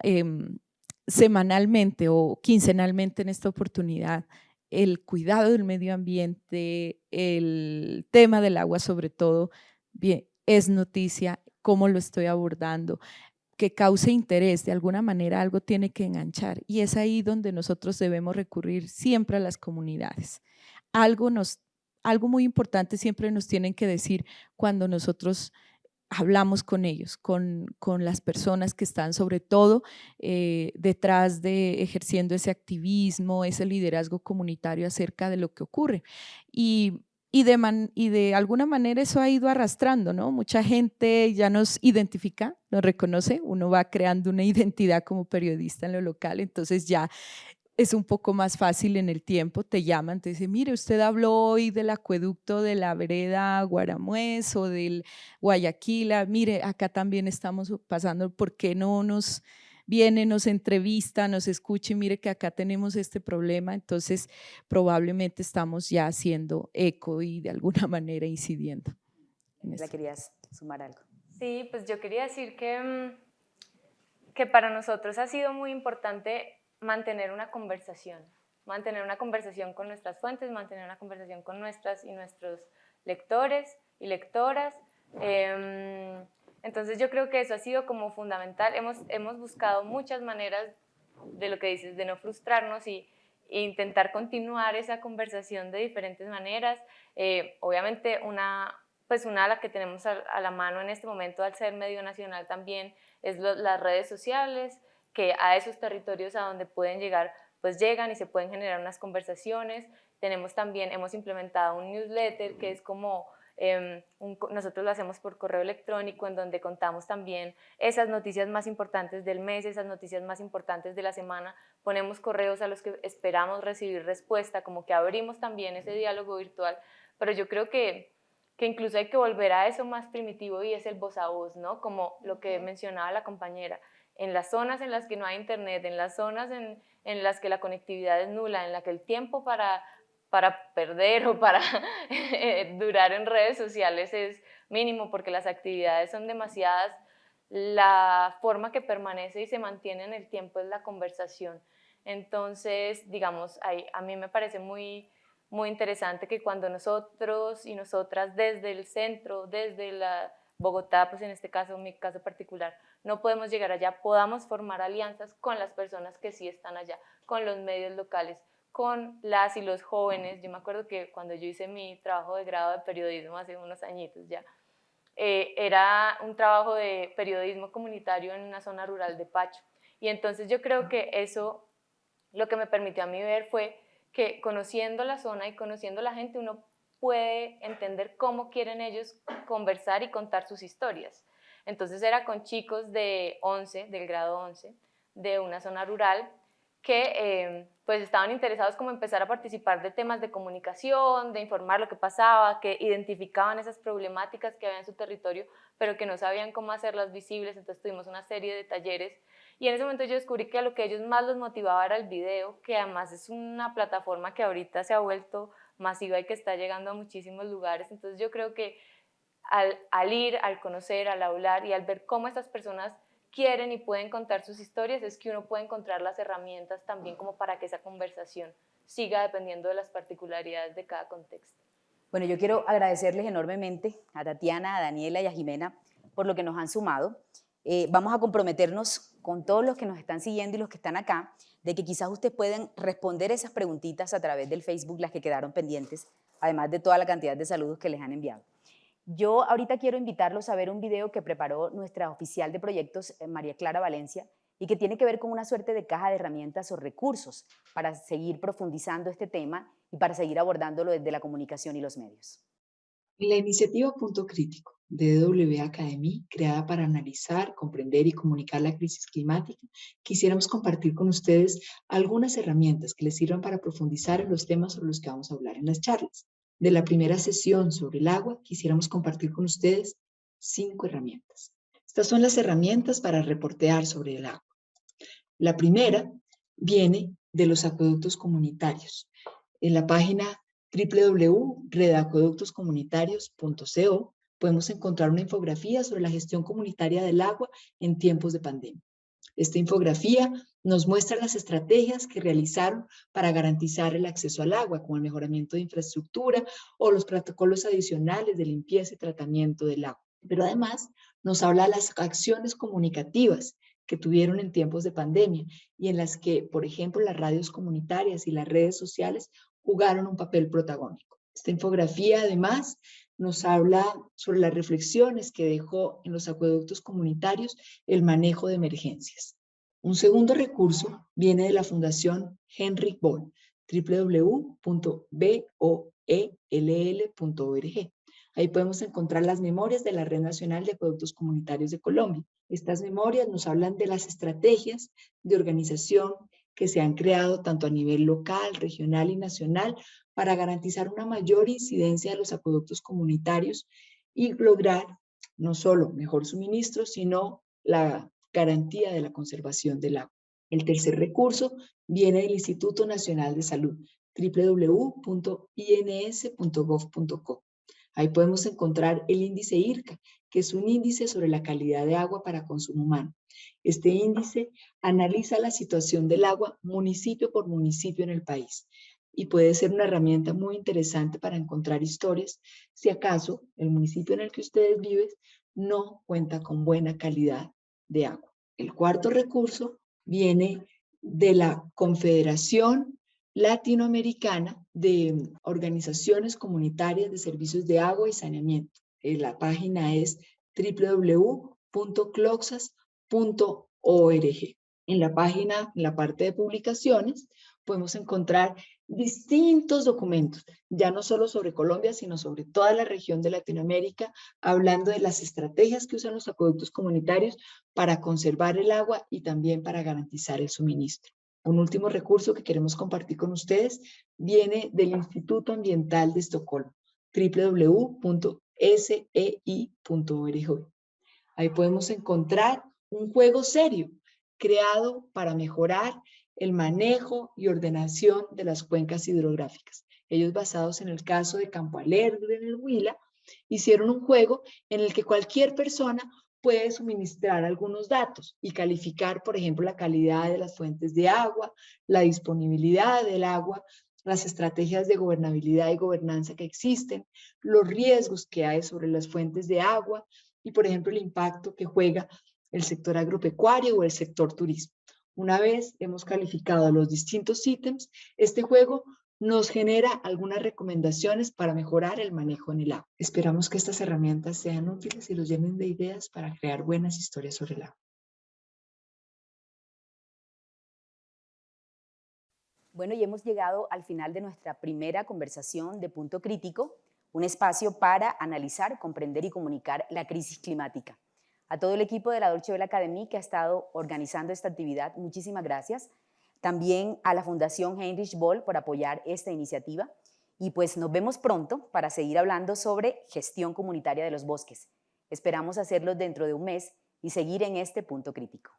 semanalmente o quincenalmente en esta oportunidad el cuidado del medio ambiente, el tema del agua sobre todo, bien, es noticia, cómo lo estoy abordando, que cause interés, de alguna manera algo tiene que enganchar y es ahí donde nosotros debemos recurrir siempre a las comunidades. Algo muy importante siempre nos tienen que decir cuando nosotros hablamos con ellos, con las personas que están sobre todo detrás de ejerciendo ese activismo, ese liderazgo comunitario acerca de lo que ocurre. Y de alguna manera eso ha ido arrastrando, ¿no? Mucha gente ya nos identifica, nos reconoce, uno va creando una identidad como periodista en lo local, entonces ya es un poco más fácil en el tiempo, te llaman, te dicen, mire, usted habló hoy del acueducto de la vereda Guaramuez o del Guayaquil, mire, acá también estamos pasando, ¿por qué no nos viene, nos entrevista, nos escucha y mire que acá tenemos este problema, entonces probablemente estamos ya haciendo eco y de alguna manera incidiendo. ¿La querías sumar algo? Sí, pues yo quería decir que para nosotros ha sido muy importante mantener una conversación con nuestras fuentes, mantener una conversación con nuestras y nuestros lectores y lectoras. Entonces yo creo que eso ha sido como fundamental. Hemos buscado muchas maneras de lo que dices, de no frustrarnos e intentar continuar esa conversación de diferentes maneras. Obviamente una de las que tenemos a la mano en este momento al ser medio nacional también es las redes sociales, que a esos territorios a donde pueden llegar, pues llegan y se pueden generar unas conversaciones. Hemos implementado un newsletter que es como, nosotros lo hacemos por correo electrónico, en donde contamos también esas noticias más importantes del mes, esas noticias más importantes de la semana. Ponemos correos a los que esperamos recibir respuesta, como que abrimos también ese diálogo virtual, pero yo creo que incluso hay que volver a eso más primitivo y es el voz a voz, ¿no? Como lo que mencionaba la compañera, en las zonas en las que no hay internet, en las zonas en las que la conectividad es nula, en la que el tiempo para perder o para durar en redes sociales es mínimo porque las actividades son demasiadas, la forma que permanece y se mantiene en el tiempo es la conversación. Entonces, digamos, a mí me parece muy interesante que cuando nosotros y nosotras desde el centro, desde la Bogotá, pues en este caso, mi caso particular, no podemos llegar allá, podamos formar alianzas con las personas que sí están allá, con los medios locales, con las y los jóvenes. Yo me acuerdo que cuando yo hice mi trabajo de grado de periodismo hace unos añitos ya, era un trabajo de periodismo comunitario en una zona rural de Pacho. Y entonces yo creo que eso lo que me permitió a mí ver fue que conociendo la zona y conociendo la gente uno puede entender cómo quieren ellos conversar y contar sus historias. Entonces era con chicos de 11, del grado 11, de una zona rural, que pues estaban interesados como empezar a participar de temas de comunicación, de informar lo que pasaba, que identificaban esas problemáticas que había en su territorio, pero que no sabían cómo hacerlas visibles. Entonces tuvimos una serie de talleres y en ese momento yo descubrí que a lo que a ellos más los motivaba era el video, que además es una plataforma que ahorita se ha vuelto masiva y que está llegando a muchísimos lugares. Entonces yo creo que al ir, al conocer, al hablar y al ver cómo estas personas quieren y pueden contar sus historias, es que uno puede encontrar las herramientas también como para que esa conversación siga dependiendo de las particularidades de cada contexto. Bueno, yo quiero agradecerles enormemente a Tatiana, a Daniela y a Jimena por lo que nos han sumado. Vamos a comprometernos con todos los que nos están siguiendo y los que están acá, de que quizás ustedes pueden responder esas preguntitas a través del Facebook, las que quedaron pendientes, además de toda la cantidad de saludos que les han enviado. Yo ahorita quiero invitarlos a ver un video que preparó nuestra oficial de proyectos, María Clara Valencia, y que tiene que ver con una suerte de caja de herramientas o recursos para seguir profundizando este tema y para seguir abordándolo desde la comunicación y los medios. La iniciativa Punto Crítico de DW Academy, creada para analizar, comprender y comunicar la crisis climática, quisiéramos compartir con ustedes algunas herramientas que les sirvan para profundizar en los temas sobre los que vamos a hablar en las charlas. De la primera sesión sobre el agua, quisiéramos compartir con ustedes 5 herramientas. Estas son las herramientas para reportear sobre el agua. La primera viene de los acueductos comunitarios. En la página www.redacueductoscomunitarios.co podemos encontrar una infografía sobre la gestión comunitaria del agua en tiempos de pandemia. Esta infografía nos muestra las estrategias que realizaron para garantizar el acceso al agua, como el mejoramiento de infraestructura o los protocolos adicionales de limpieza y tratamiento del agua. Pero además nos habla de las acciones comunicativas que tuvieron en tiempos de pandemia y en las que, por ejemplo, las radios comunitarias y las redes sociales jugaron un papel protagónico. Esta infografía, además, nos habla sobre las reflexiones que dejó en los acueductos comunitarios el manejo de emergencias. Un segundo recurso viene de la Fundación Henrik Böll, www.boell.org. Ahí podemos encontrar las memorias de la Red Nacional de Acueductos Comunitarios de Colombia. Estas memorias nos hablan de las estrategias de organización que se han creado tanto a nivel local, regional y nacional para garantizar una mayor incidencia de los acueductos comunitarios y lograr no solo mejor suministro, sino la garantía de la conservación del agua. El tercer recurso viene del Instituto Nacional de Salud, www.ins.gov.co. Ahí podemos encontrar el índice IRCA, que es un índice sobre la calidad de agua para consumo humano. Este índice analiza la situación del agua municipio por municipio en el país y puede ser una herramienta muy interesante para encontrar historias si acaso el municipio en el que ustedes viven no cuenta con buena calidad de agua. El cuarto recurso viene de la Confederación Latinoamericana de Organizaciones Comunitarias de Servicios de Agua y Saneamiento. La página es www.cloxas.org. En la página, en la parte de publicaciones, podemos encontrar distintos documentos, ya no solo sobre Colombia, sino sobre toda la región de Latinoamérica, hablando de las estrategias que usan los acueductos comunitarios para conservar el agua y también para garantizar el suministro. Un último recurso que queremos compartir con ustedes viene del Instituto Ambiental de Estocolmo, www.sei.org. Ahí podemos encontrar un juego serio creado para mejorar el manejo y ordenación de las cuencas hidrográficas. Ellos, basados en el caso de Campo Alegre en el Huila, hicieron un juego en el que cualquier persona puede suministrar algunos datos y calificar, por ejemplo, la calidad de las fuentes de agua, la disponibilidad del agua, las estrategias de gobernabilidad y gobernanza que existen, los riesgos que hay sobre las fuentes de agua y, por ejemplo, el impacto que juega el sector agropecuario o el sector turismo. Una vez hemos calificado los distintos ítems, este juego nos genera algunas recomendaciones para mejorar el manejo en el agua. Esperamos que estas herramientas sean útiles y los llenen de ideas para crear buenas historias sobre el agua. Bueno, y hemos llegado al final de nuestra primera conversación de Punto Crítico, un espacio para analizar, comprender y comunicar la crisis climática. A todo el equipo de la Deutsche Welle Academy que ha estado organizando esta actividad, muchísimas gracias. También a la Fundación Heinrich Böll por apoyar esta iniciativa. Y pues nos vemos pronto para seguir hablando sobre gestión comunitaria de los bosques. Esperamos hacerlo dentro de un mes y seguir en este Punto Crítico.